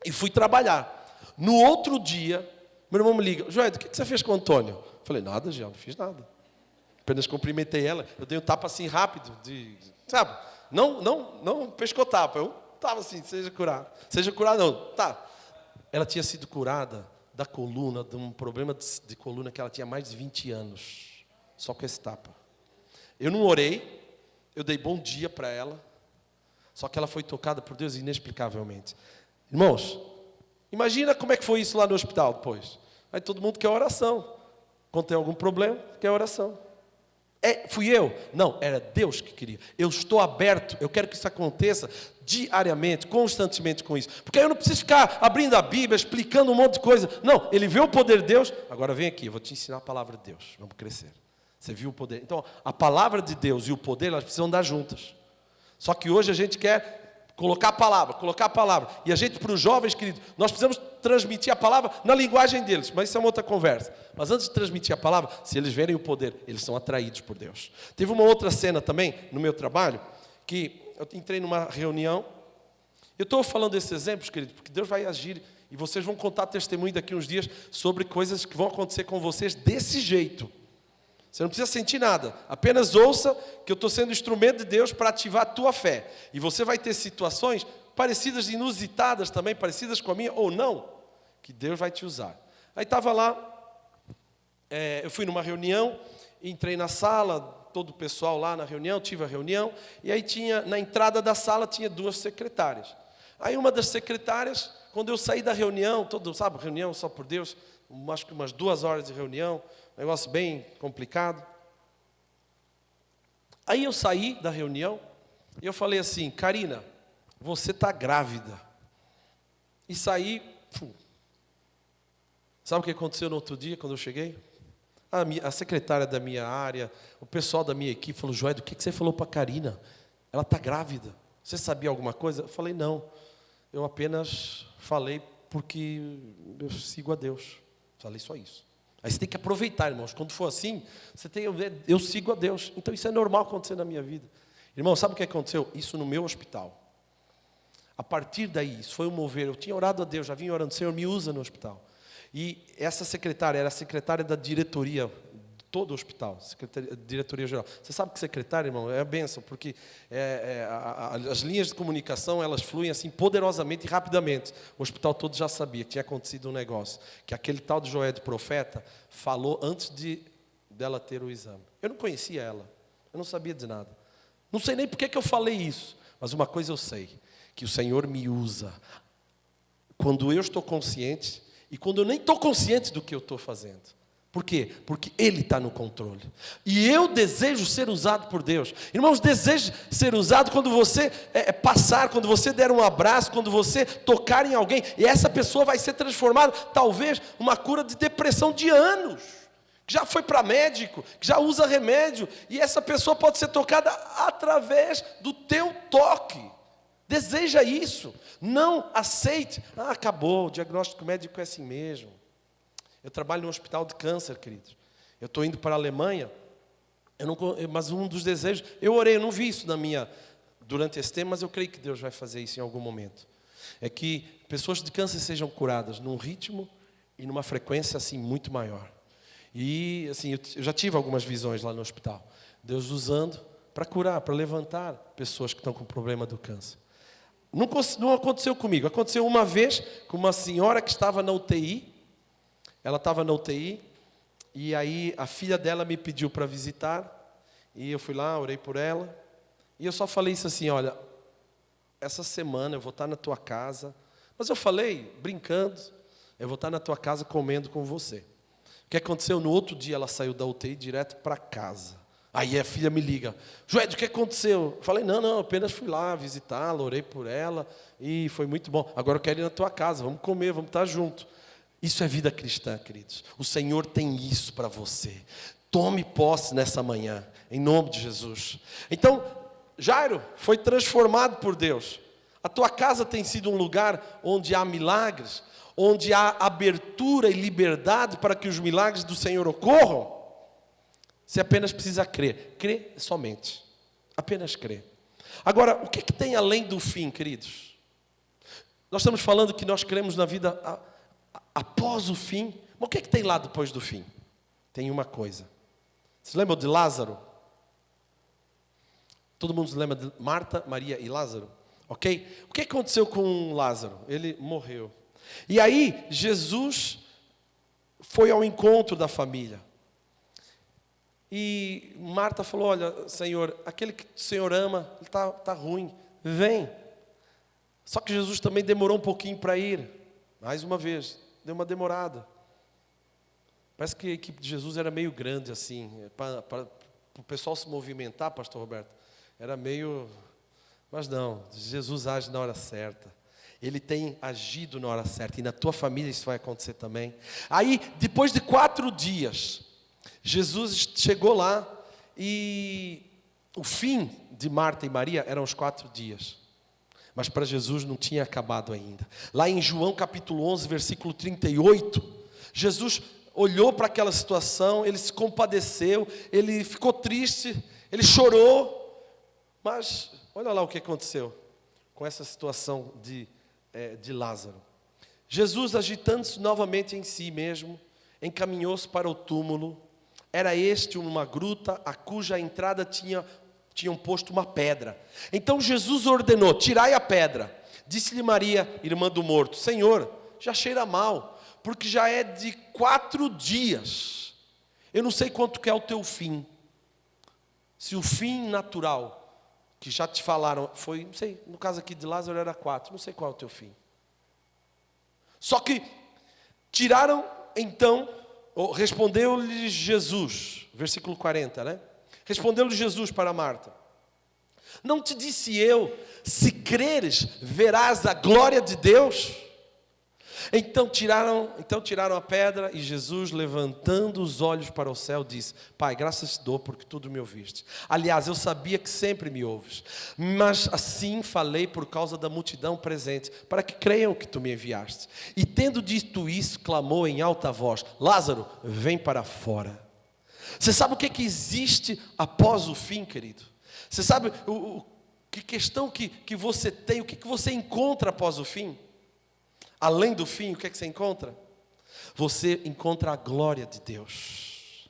E fui trabalhar. No outro dia, meu irmão me liga, Joel, o que você fez com o Antônio? Falei, nada, Jean, não fiz nada. Apenas cumprimentei ela. Eu dei um tapa assim rápido, sabe? Não pescotapa. Eu estava assim, seja curado. Seja curado, não. Tá. Ela tinha sido curada da coluna, de um problema de coluna que ela tinha mais de 20 anos. Só com esse tapa. Eu não orei, eu dei bom dia para ela. Só que ela foi tocada por Deus inexplicavelmente. Irmãos, imagina como é que foi isso lá no hospital depois. Aí todo mundo quer oração. Quando tem algum problema, quer oração. Fui eu? Não, era Deus que queria. Eu estou aberto, eu quero que isso aconteça diariamente, constantemente com isso. Porque aí eu não preciso ficar abrindo a Bíblia, explicando um monte de coisa. Não, ele vê o poder de Deus. Agora vem aqui, eu vou te ensinar a palavra de Deus. Vamos crescer. Você viu o poder? Então, a palavra de Deus e o poder, elas precisam andar juntas. Só que hoje a gente quer colocar a palavra. E a gente, para os jovens, queridos, nós precisamos transmitir a palavra na linguagem deles. Mas isso é uma outra conversa. Mas antes de transmitir a palavra, se eles verem o poder, eles são atraídos por Deus. Teve uma outra cena também, no meu trabalho, que eu entrei numa reunião. Eu estou falando desses exemplos, queridos, porque Deus vai agir. E vocês vão contar testemunho daqui uns dias sobre coisas que vão acontecer com vocês desse jeito. Você não precisa sentir nada, apenas ouça que eu estou sendo instrumento de Deus para ativar a tua fé. E você vai ter situações parecidas, inusitadas também, parecidas com a minha, ou não, que Deus vai te usar. Aí estava lá, eu fui numa reunião, entrei na sala, todo o pessoal lá na reunião, tive a reunião, e aí na entrada da sala tinha 2 secretárias. Aí uma das secretárias, quando eu saí da reunião, sabe, reunião só por Deus, acho que umas 2 horas de reunião, um negócio bem complicado. Aí eu saí da reunião e eu falei assim, Karina, você está grávida. E saí. Sabe o que aconteceu no outro dia, quando eu cheguei? A secretária da minha área, o pessoal da minha equipe falou, Joel, o que você falou para a Karina? Ela está grávida. Você sabia alguma coisa? Eu falei, não. Eu apenas falei porque eu sigo a Deus. Falei só isso. Aí você tem que aproveitar, irmãos. Quando for assim, eu sigo a Deus. Então isso é normal acontecer na minha vida. Irmão, sabe o que aconteceu? Isso no meu hospital. A partir daí, isso foi um mover. Eu tinha orado a Deus, já vinha orando, Senhor, me usa no hospital. E essa secretária era a secretária da diretoria de todo o hospital, diretoria geral. Você sabe que secretária, irmão, é a bênção, porque as linhas de comunicação, elas fluem assim poderosamente e rapidamente. O hospital todo já sabia que tinha acontecido um negócio, que aquele tal de Joel de profeta falou antes dela ter o exame. Eu não conhecia ela, eu não sabia de nada. Não sei nem por que eu falei isso, mas uma coisa eu sei, que o Senhor me usa quando eu estou consciente e quando eu nem estou consciente do que eu estou fazendo. Por quê? Porque Ele está no controle. E eu desejo ser usado por Deus. Irmãos, desejo ser usado quando você passar, quando você der um abraço, quando você tocar em alguém, e essa pessoa vai ser transformada, talvez, uma cura de depressão de anos, que já foi para médico, que já usa remédio, e essa pessoa pode ser tocada através do teu toque. Deseja isso. Não aceite. Acabou, o diagnóstico médico é assim mesmo. Eu trabalho no hospital de câncer, queridos. Eu estou indo para a Alemanha, mas um dos desejos... Eu orei, eu não vi isso durante esse tempo, mas eu creio que Deus vai fazer isso em algum momento. É que pessoas de câncer sejam curadas num ritmo e numa frequência assim muito maior. E assim, eu já tive algumas visões lá no hospital. Deus usando para curar, para levantar pessoas que estão com problema do câncer. Não aconteceu comigo. Aconteceu uma vez com uma senhora que estava na UTI. Ela estava na UTI, e aí a filha dela me pediu para visitar, e eu fui lá, orei por ela, e eu só falei isso assim, olha, essa semana eu vou estar na tua casa, mas eu falei, brincando, eu vou estar na tua casa comendo com você. O que aconteceu? No outro dia ela saiu da UTI direto para casa. Aí a filha me liga: Joed, o que aconteceu? Eu falei: não, apenas fui lá visitá-la, orei por ela e foi muito bom. Agora eu quero ir na tua casa, vamos comer, vamos estar juntos. Isso é vida cristã, queridos. O Senhor tem isso para você. Tome posse nessa manhã, em nome de Jesus. Então, Jairo foi transformado por Deus. A tua casa tem sido um lugar onde há milagres, onde há abertura e liberdade para que os milagres do Senhor ocorram. Você apenas precisa crer. Crer somente. Apenas crer. Agora, o que tem além do fim, queridos? Nós estamos falando que nós cremos na vida após o fim. Mas o que tem lá depois do fim? Tem uma coisa. Vocês lembram de Lázaro? Todo mundo se lembra de Marta, Maria e Lázaro? Ok? O que aconteceu com Lázaro? Ele morreu. E aí, Jesus foi ao encontro da família. E Marta falou: olha, Senhor, aquele que o Senhor ama, ele está ruim, vem. Só que Jesus também demorou um pouquinho para ir. Mais uma vez, deu uma demorada. Parece que a equipe de Jesus era meio grande assim. Para o pessoal se movimentar, pastor Roberto, era meio... Mas não, Jesus age na hora certa. Ele tem agido na hora certa. E na tua família isso vai acontecer também. Aí, depois de 4 dias, Jesus chegou lá e o fim de Marta e Maria eram os 4 dias. Mas para Jesus não tinha acabado ainda. Lá em João capítulo 11, versículo 38, Jesus olhou para aquela situação, ele se compadeceu, ele ficou triste, ele chorou. Mas olha lá o que aconteceu com essa situação de Lázaro. Jesus, agitando-se novamente em si mesmo, encaminhou-se para o túmulo. Era este uma gruta, a cuja entrada tinham posto uma pedra. Então Jesus ordenou: tirai a pedra. Disse-lhe Maria, irmã do morto: Senhor, já cheira mal, porque já é de 4 dias. Eu não sei quanto que é o teu fim. Se o fim natural, que já te falaram, foi, não sei, no caso aqui de Lázaro era 4, não sei qual é o teu fim. Só que tiraram então, respondeu-lhe Jesus, versículo 40, né? Respondeu-lhe Jesus para Marta: não te disse eu, se creres, verás a glória de Deus? Então tiraram a pedra e Jesus, levantando os olhos para o céu, disse: Pai, graças te dou porque tudo me ouviste. Aliás, eu sabia que sempre me ouves, mas assim falei por causa da multidão presente, para que creiam que tu me enviaste. E tendo dito isso, clamou em alta voz: Lázaro, vem para fora. Você sabe o que existe após o fim, querido? Você sabe que questão que você tem, o que você encontra após o fim? Além do fim, o que você encontra? Você encontra a glória de Deus.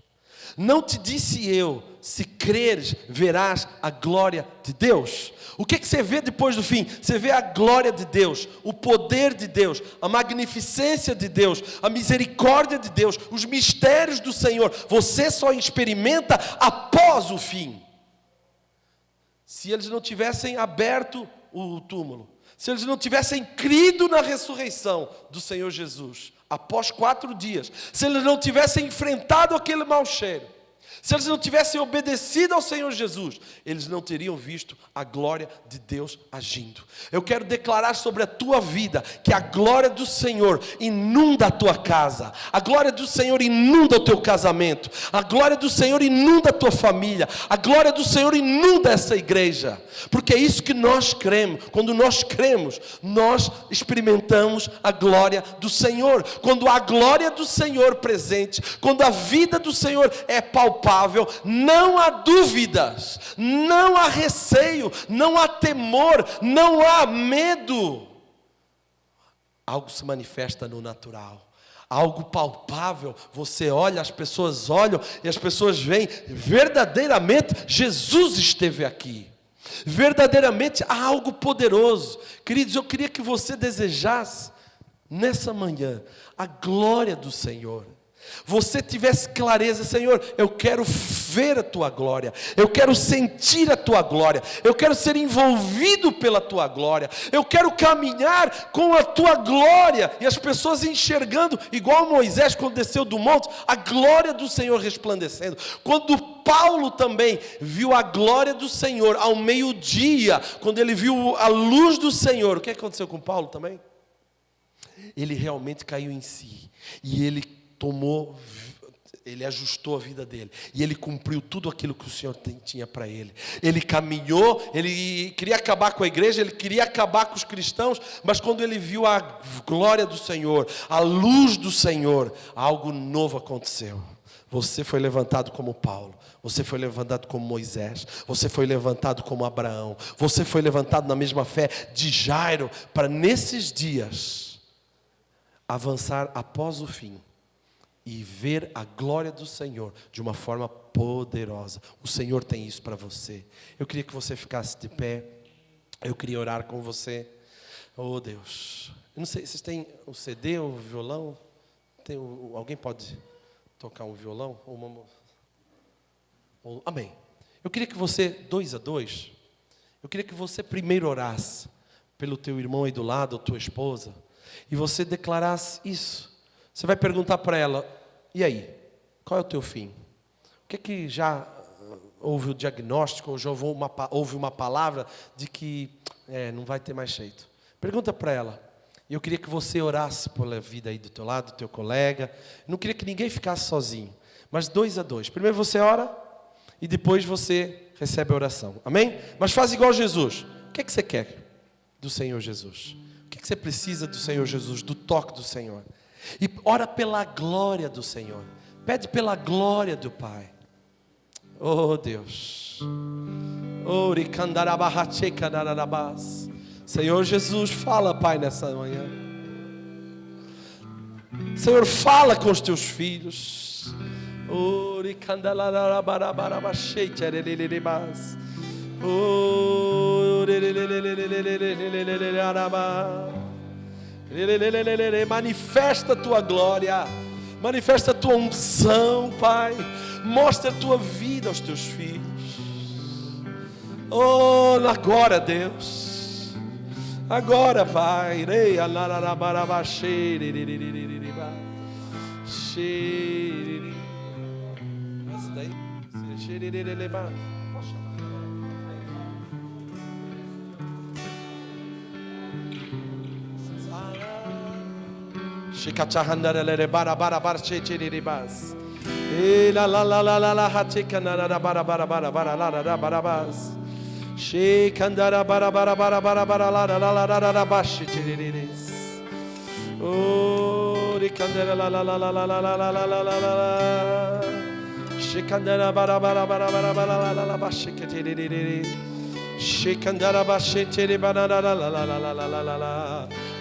Não te disse eu, se creres, verás a glória de Deus. O que você vê depois do fim? Você vê a glória de Deus, o poder de Deus, a magnificência de Deus, a misericórdia de Deus, os mistérios do Senhor. Você só experimenta após o fim. Se eles não tivessem aberto o túmulo, se eles não tivessem crido na ressurreição do Senhor Jesus, após 4 dias, se eles não tivessem enfrentado aquele mau cheiro, se eles não tivessem obedecido ao Senhor Jesus, eles não teriam visto a glória de Deus agindo. Eu quero declarar sobre a tua vida que a glória do Senhor inunda a tua casa, a glória do Senhor inunda o teu casamento, a glória do Senhor inunda a tua família, a glória do Senhor inunda essa igreja, porque é isso que nós cremos. Quando nós cremos, nós experimentamos a glória do Senhor. Quando há a glória do Senhor presente, quando a vida do Senhor é palpável, não há dúvidas, não há receio, não há temor, não há medo. Algo se manifesta no natural, algo palpável. Você olha, as pessoas olham e as pessoas veem, verdadeiramente Jesus esteve aqui. Verdadeiramente há algo poderoso. Queridos, eu queria que você desejasse nessa manhã a glória do Senhor. você tivesse clareza: Senhor, eu quero ver a Tua glória, eu quero sentir a Tua glória, eu quero ser envolvido pela Tua glória, eu quero caminhar com a Tua glória, e as pessoas enxergando, igual Moisés quando desceu do monte, a glória do Senhor resplandecendo. Quando Paulo também viu a glória do Senhor ao meio-dia, quando ele viu a luz do Senhor, o que aconteceu com Paulo também? Ele realmente caiu em si, e ele ajustou a vida dele, e ele cumpriu tudo aquilo que o Senhor tinha para ele. Ele caminhou, ele queria acabar com a igreja, ele queria acabar com os cristãos, mas quando ele viu a glória do Senhor, a luz do Senhor, algo novo aconteceu. Você foi levantado como Paulo, você foi levantado como Moisés, você foi levantado como Abraão, você foi levantado na mesma fé de Jairo, para nesses dias avançar após o fim e ver a glória do Senhor de uma forma poderosa. O Senhor tem isso para você. Eu queria que você ficasse de pé, eu queria orar com você. Oh Deus, eu não sei, vocês têm o CD, o violão? Alguém pode tocar um violão? Amém. Eu queria que você, 2 a 2, eu queria que você primeiro orasse pelo teu irmão aí do lado, ou tua esposa, e você declarasse isso. Você vai perguntar para ela: e aí, qual é o teu fim? O que é que já houve o diagnóstico, ou já houve uma palavra de que não vai ter mais jeito? Pergunta para ela. E eu queria que você orasse pela vida aí do teu lado, do teu colega. Eu não queria que ninguém ficasse sozinho, mas 2 a 2. Primeiro você ora, e depois você recebe a oração. Amém? Mas faz igual Jesus. O que é que você quer do Senhor Jesus? O que você precisa do Senhor Jesus, do toque do Senhor? E ora pela glória do Senhor. Pede pela glória do Pai. Oh Deus. Senhor Jesus, fala, Pai, nessa manhã. Senhor, fala com os teus filhos. Manifesta a tua glória, manifesta a tua unção, Pai. Mostra a tua vida aos teus filhos. Oh, agora, Deus, agora, Pai.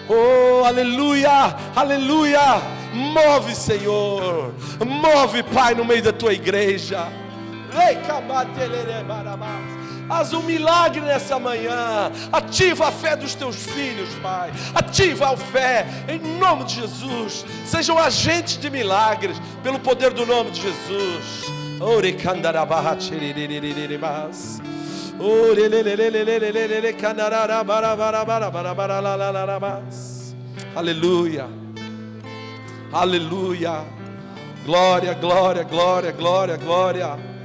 Oh, aleluia, aleluia. Move, Senhor. Move, Pai, no meio da tua igreja. Haz um milagre nessa manhã. Ativa a fé dos teus filhos, Pai. Ativa a fé, em nome de Jesus. Sejam agentes de milagres, pelo poder do nome de Jesus. Aleluia, aleluia. Glória, glória, glória, glória, glória.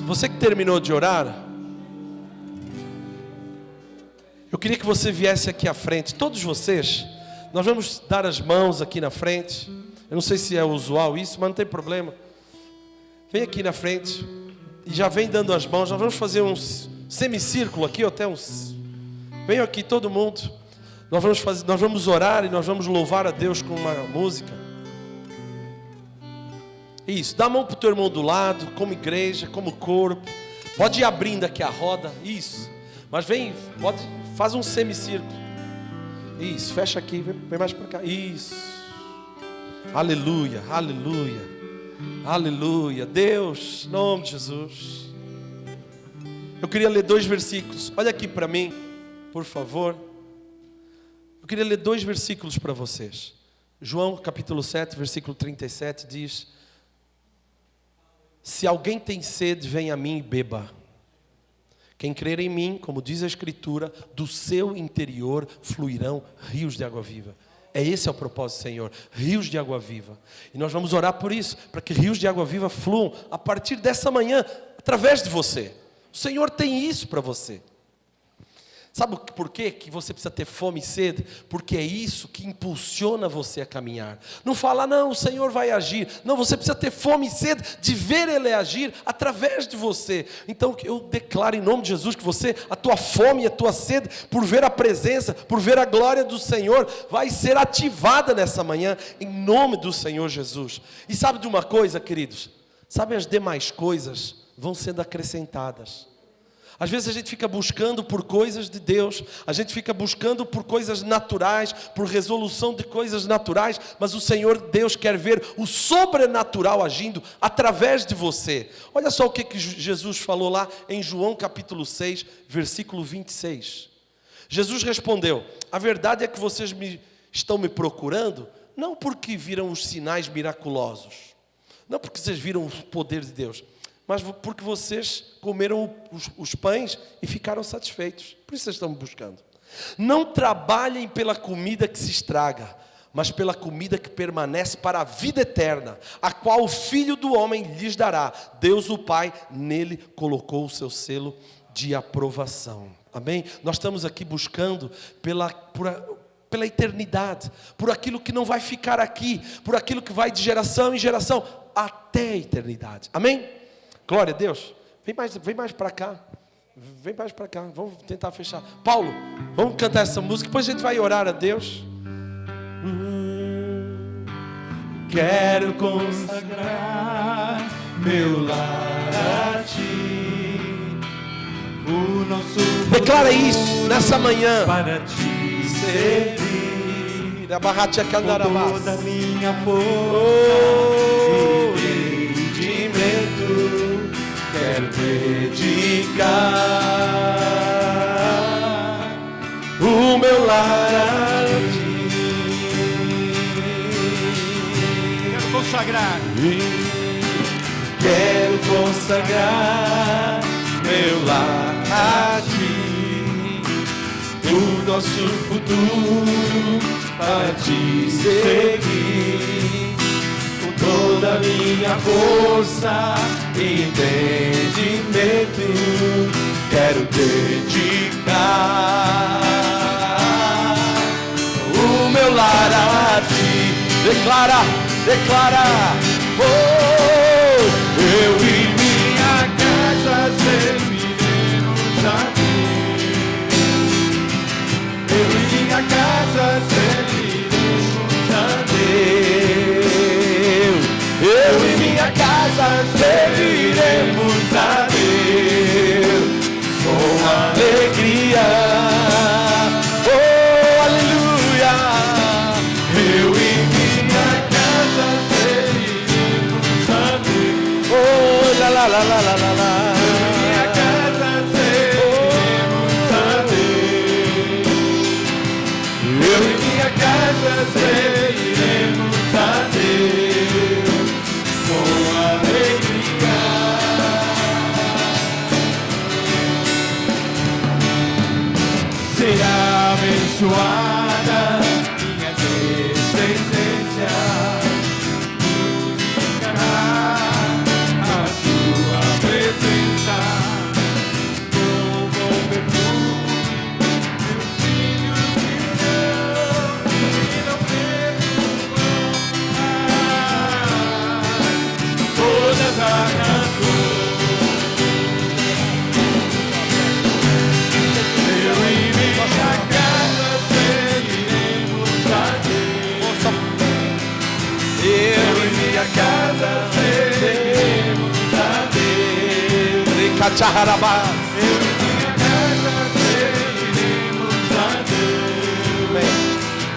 Você que terminou de orar, eu queria que você viesse aqui à frente. Todos vocês, nós vamos dar as mãos aqui na frente. Eu não sei se é usual isso, mas não tem problema. Vem aqui na frente e já vem dando as mãos. Nós vamos fazer um semicírculo aqui, até uns. Venham aqui todo mundo. Nós vamos orar e nós vamos louvar a Deus com uma música. Isso, dá a mão para o teu irmão do lado, como igreja, como corpo. Pode ir abrindo aqui a roda, isso. Mas vem, faz um semicírculo. Isso, fecha aqui, vem mais para cá. Isso. Aleluia, aleluia, aleluia. Deus, em nome de Jesus. Eu queria ler 2 versículos. Olha aqui para mim, por favor. Eu queria ler 2 versículos para vocês. João capítulo 7, versículo 37 diz: se alguém tem sede, venha a mim e beba. Quem crer em mim, como diz a Escritura, do seu interior fluirão rios de água viva. Esse é o propósito, Senhor, rios de água viva. E nós vamos orar por isso, para que rios de água viva fluam a partir dessa manhã, através de você. O Senhor tem isso para você. Sabe por quê que você precisa ter fome e sede? Porque é isso que impulsiona você a caminhar. Não fala, não, o Senhor vai agir. Não, você precisa ter fome e sede de ver Ele agir através de você. Então eu declaro em nome de Jesus que você, a tua fome e a tua sede por ver a presença, por ver a glória do Senhor, vai ser ativada nessa manhã, em nome do Senhor Jesus. E sabe de uma coisa, queridos? Sabe, as demais coisas vão sendo acrescentadas. Às vezes a gente fica buscando por coisas de Deus, a gente fica buscando por coisas naturais, por resolução de coisas naturais, mas o Senhor Deus quer ver o sobrenatural agindo através de você. Olha só o que Jesus falou lá em João capítulo 6, versículo 26. Jesus respondeu: a verdade é que vocês estão me procurando, não porque viram os sinais miraculosos, não porque vocês viram o poder de Deus, mas porque vocês comeram os pães e ficaram satisfeitos. Por isso vocês estão me buscando. Não trabalhem pela comida que se estraga, mas pela comida que permanece para a vida eterna, a qual o Filho do Homem lhes dará. Deus o Pai nele colocou o seu selo de aprovação. Amém? Nós estamos aqui buscando pela eternidade, por aquilo que não vai ficar aqui, por aquilo que vai de geração em geração até a eternidade. Amém? Glória a Deus. Vem mais para cá. Vem mais para cá. Vamos tentar fechar. Paulo, vamos cantar essa música. Depois a gente vai orar a Deus. Quero consagrar meu lar a ti. O nosso declara isso nessa manhã. Para te servir. Da barratia candarabás. Toda minha força e entendimento. Quero dedicar o meu lar a ti. Quero consagrar. Quero consagrar meu lar a ti. O nosso futuro para te seguir. Toda a minha força e entendimento quero dedicar o meu lar a ti. Declara, oh, eu e minha casa serviremos a Deus. Eu e minha casa serviremos a Deus. Eu e minha casa serviremos a Deus com alegria. Oh, aleluia! Eu e minha casa serviremos a Deus. Oh, lá, lá, lá, lá, lá, lá, lá. Minha casa serviremos a Deus. Eu e minha casa serviremos a Deus. Com alegria, será abençoada minha descendência, glorificará a tua presença, com bom perfume, meus filhos virão e não todas as nações. Eu e minha casa serviremos a Deus. Eu e minha casa serviremos a Deus. Eu e minha casa serviremos a Deus.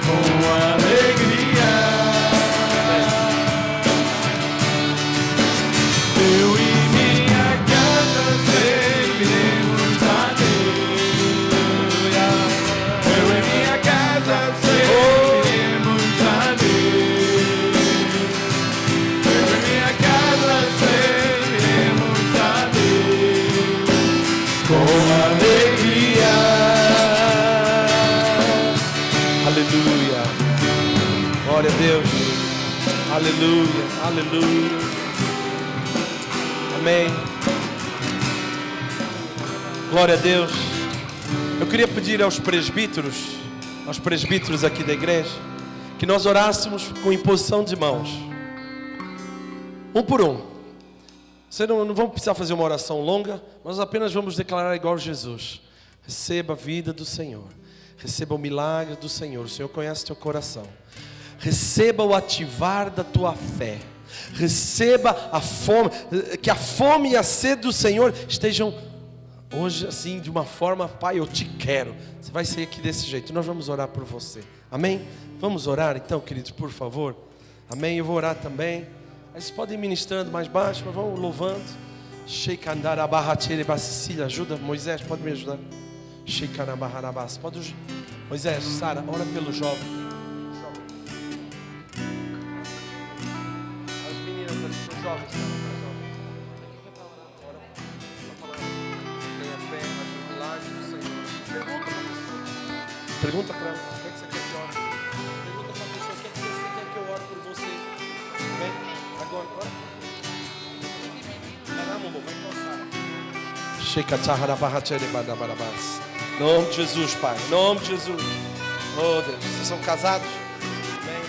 Com alegria. Eu e minha casa serviremos a Deus. Eu e minha casa serviremos a Deus. Aleluia, aleluia. Amém. Glória a Deus. Eu queria pedir aos presbíteros aqui da igreja, que nós orássemos com imposição de mãos, um por um. Vocês não vão precisar fazer uma oração longa, nós apenas vamos declarar igual Jesus. Receba a vida do Senhor, receba o milagre do Senhor. O Senhor conhece teu coração. Receba o ativar da tua fé. Receba a fome, que a fome e a sede do Senhor estejam hoje assim, de uma forma, Pai, eu te quero. Você vai sair aqui desse jeito. Nós vamos orar por você. Amém? Vamos orar então, queridos, por favor. Amém? Eu vou orar também. Aí vocês podem ir ministrando mais baixo, mas vamos louvando. Ajuda, Moisés, pode me ajudar. Pode, Moisés, Sara, ora pelo jovem. As meninas ali são jovens, pergunta para ela, o que você quer que eu ore? Pergunta para a pessoa, o que você quer que eu ore por você? Amém? Agora, ora. Vai passar. Em nome de Jesus, Pai. Em nome de Jesus. Oh, Deus. Vocês são casados? Amém.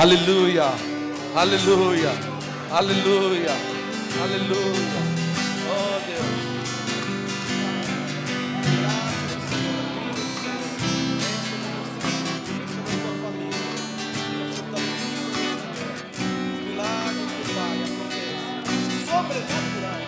Aleluia, aleluia, aleluia, aleluia. Oh Deus. Milagres do Pai acontecem. Sobrenatural.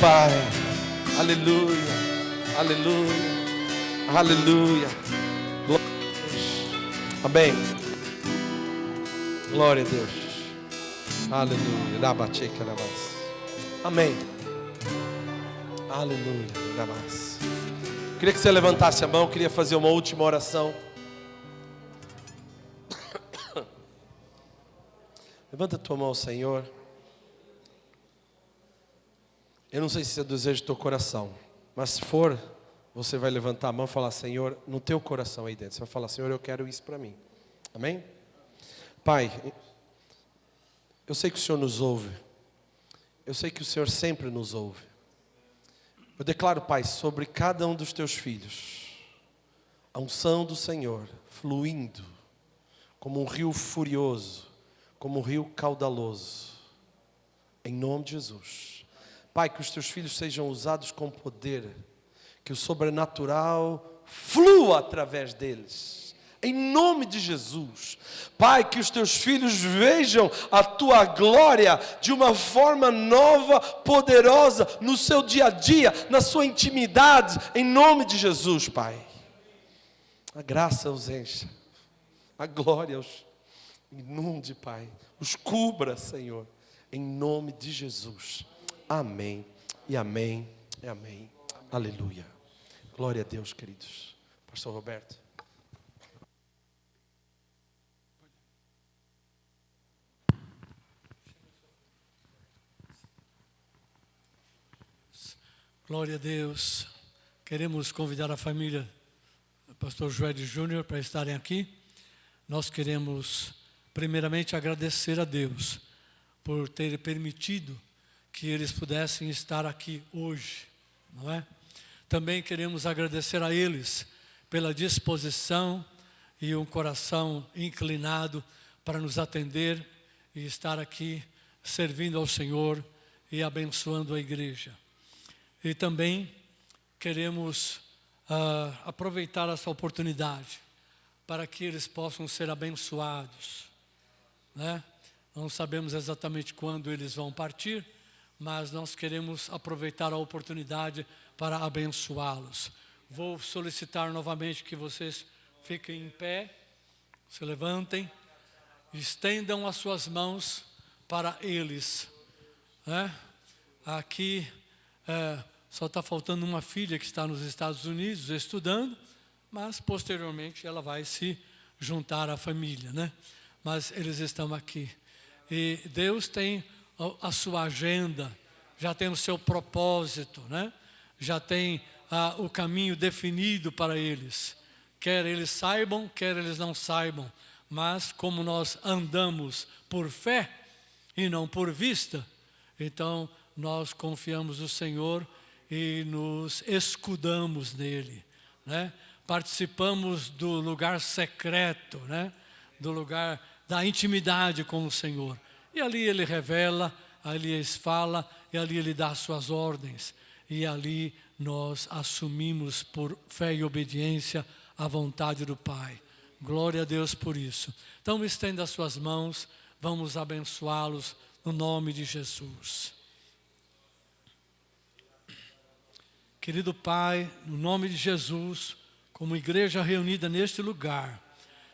Pai, aleluia, aleluia, aleluia, glória a Deus, amém, glória a Deus, aleluia, amém, aleluia, queria que você levantasse a mão, queria fazer uma última oração. Levanta a tua mão ao Senhor. Eu não sei se é o desejo do teu coração, mas se for, você vai levantar a mão e falar: Senhor, no teu coração aí dentro, você vai falar: Senhor, eu quero isso para mim. Amém? Pai, eu sei que o Senhor nos ouve. Eu sei que o Senhor sempre nos ouve. Eu declaro, Pai, sobre cada um dos teus filhos, a unção do Senhor fluindo como um rio furioso, como um rio caudaloso, em nome de Jesus. Pai, que os teus filhos sejam usados com poder, que o sobrenatural flua através deles. Em nome de Jesus. Pai, que os teus filhos vejam a tua glória de uma forma nova, poderosa, no seu dia a dia, na sua intimidade, em nome de Jesus, Pai. A graça os encha, a glória os inunde, Pai. Os cubra, Senhor, em nome de Jesus. Amém, e amém, e amém. Aleluia. Glória a Deus, queridos. Pastor Roberto. Glória a Deus. Queremos convidar a família do pastor Joed Júnior para estarem aqui. Nós queremos primeiramente agradecer a Deus por ter permitido que eles pudessem estar aqui hoje, não é? Também queremos agradecer a eles pela disposição e um coração inclinado para nos atender e estar aqui servindo ao Senhor e abençoando a igreja. E também queremos aproveitar essa oportunidade para que eles possam ser abençoados, né? Não sabemos exatamente quando eles vão partir, mas nós queremos aproveitar a oportunidade para abençoá-los. Vou solicitar novamente que vocês fiquem em pé, se levantem, estendam as suas mãos para eles, né? Aqui só está faltando uma filha que está nos Estados Unidos estudando, mas posteriormente ela vai se juntar à família, né? Mas eles estão aqui. E Deus tem a sua agenda, já tem o seu propósito, né? Já tem o caminho definido para eles. Quer eles saibam, quer eles não saibam. Mas como nós andamos por fé e não por vista, então nós confiamos no Senhor e nos escudamos nele, né? Participamos do lugar secreto, né? Do lugar da intimidade com o Senhor. E ali Ele revela, ali Ele fala, e ali Ele dá as suas ordens. E ali nós assumimos por fé e obediência a vontade do Pai. Glória a Deus por isso. Então estenda as suas mãos, vamos abençoá-los no nome de Jesus. Querido Pai, no nome de Jesus, como igreja reunida neste lugar,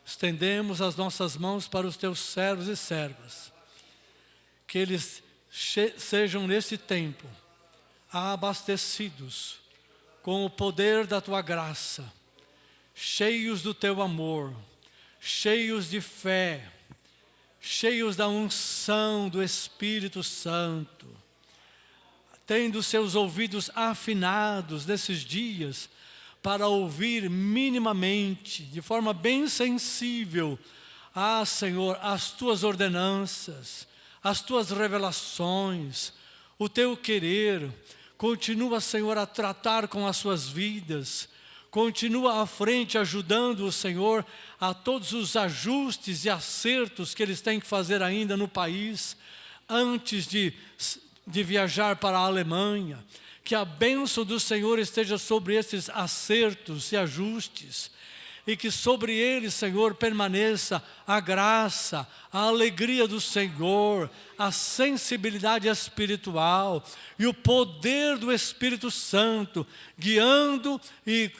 estendemos as nossas mãos para os teus servos e servas. Que eles sejam nesse tempo abastecidos com o poder da tua graça, cheios do teu amor, cheios de fé, cheios da unção do Espírito Santo, tendo seus ouvidos afinados nesses dias para ouvir minimamente, de forma bem sensível, Senhor, as tuas ordenanças, as tuas revelações, o teu querer. Continua, Senhor, a tratar com as suas vidas, continua à frente ajudando o Senhor a todos os ajustes e acertos que eles têm que fazer ainda no país, antes de viajar para a Alemanha. Que a bênção do Senhor esteja sobre esses acertos e ajustes, e que sobre eles, Senhor, permaneça a graça, a alegria do Senhor, a sensibilidade espiritual e o poder do Espírito Santo, guiando e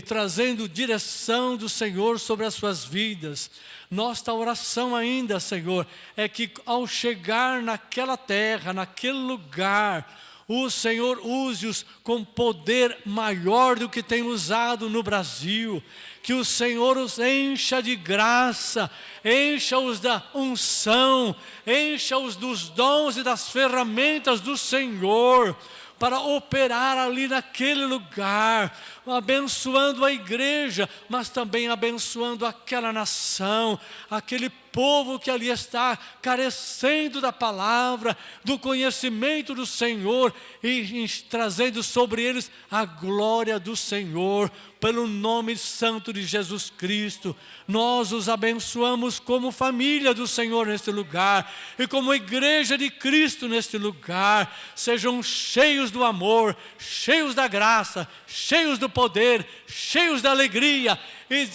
trazendo direção do Senhor sobre as suas vidas. Nossa oração ainda, Senhor, é que ao chegar naquela terra, naquele lugar, o Senhor use-os com poder maior do que tem usado no Brasil. Que o Senhor os encha de graça, encha-os da unção, encha-os dos dons e das ferramentas do Senhor, para operar ali naquele lugar, abençoando a igreja, mas também abençoando aquela nação, aquele povo que ali está carecendo da palavra, do conhecimento do Senhor e trazendo sobre eles a glória do Senhor, pelo nome santo de Jesus Cristo. Nós os abençoamos como família do Senhor neste lugar e como igreja de Cristo neste lugar. Sejam cheios do amor, cheios da graça, cheios do poder, cheios da alegria, e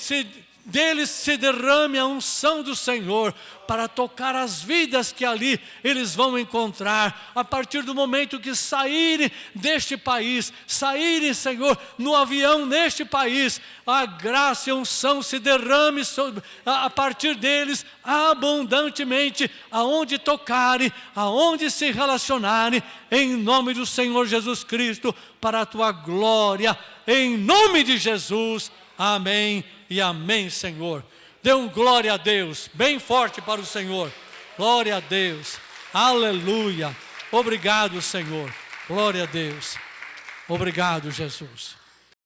deles se derrame a unção do Senhor para tocar as vidas que ali eles vão encontrar, a partir do momento que saírem deste país, saírem, Senhor, no avião neste país, a graça e a unção se derrame a partir deles abundantemente, aonde tocarem, aonde se relacionarem, em nome do Senhor Jesus Cristo, para a tua glória, em nome de Jesus, amém e amém, Senhor. Dê glória a Deus, bem forte para o Senhor. Glória a Deus, aleluia. Obrigado, Senhor. Glória a Deus. Obrigado, Jesus.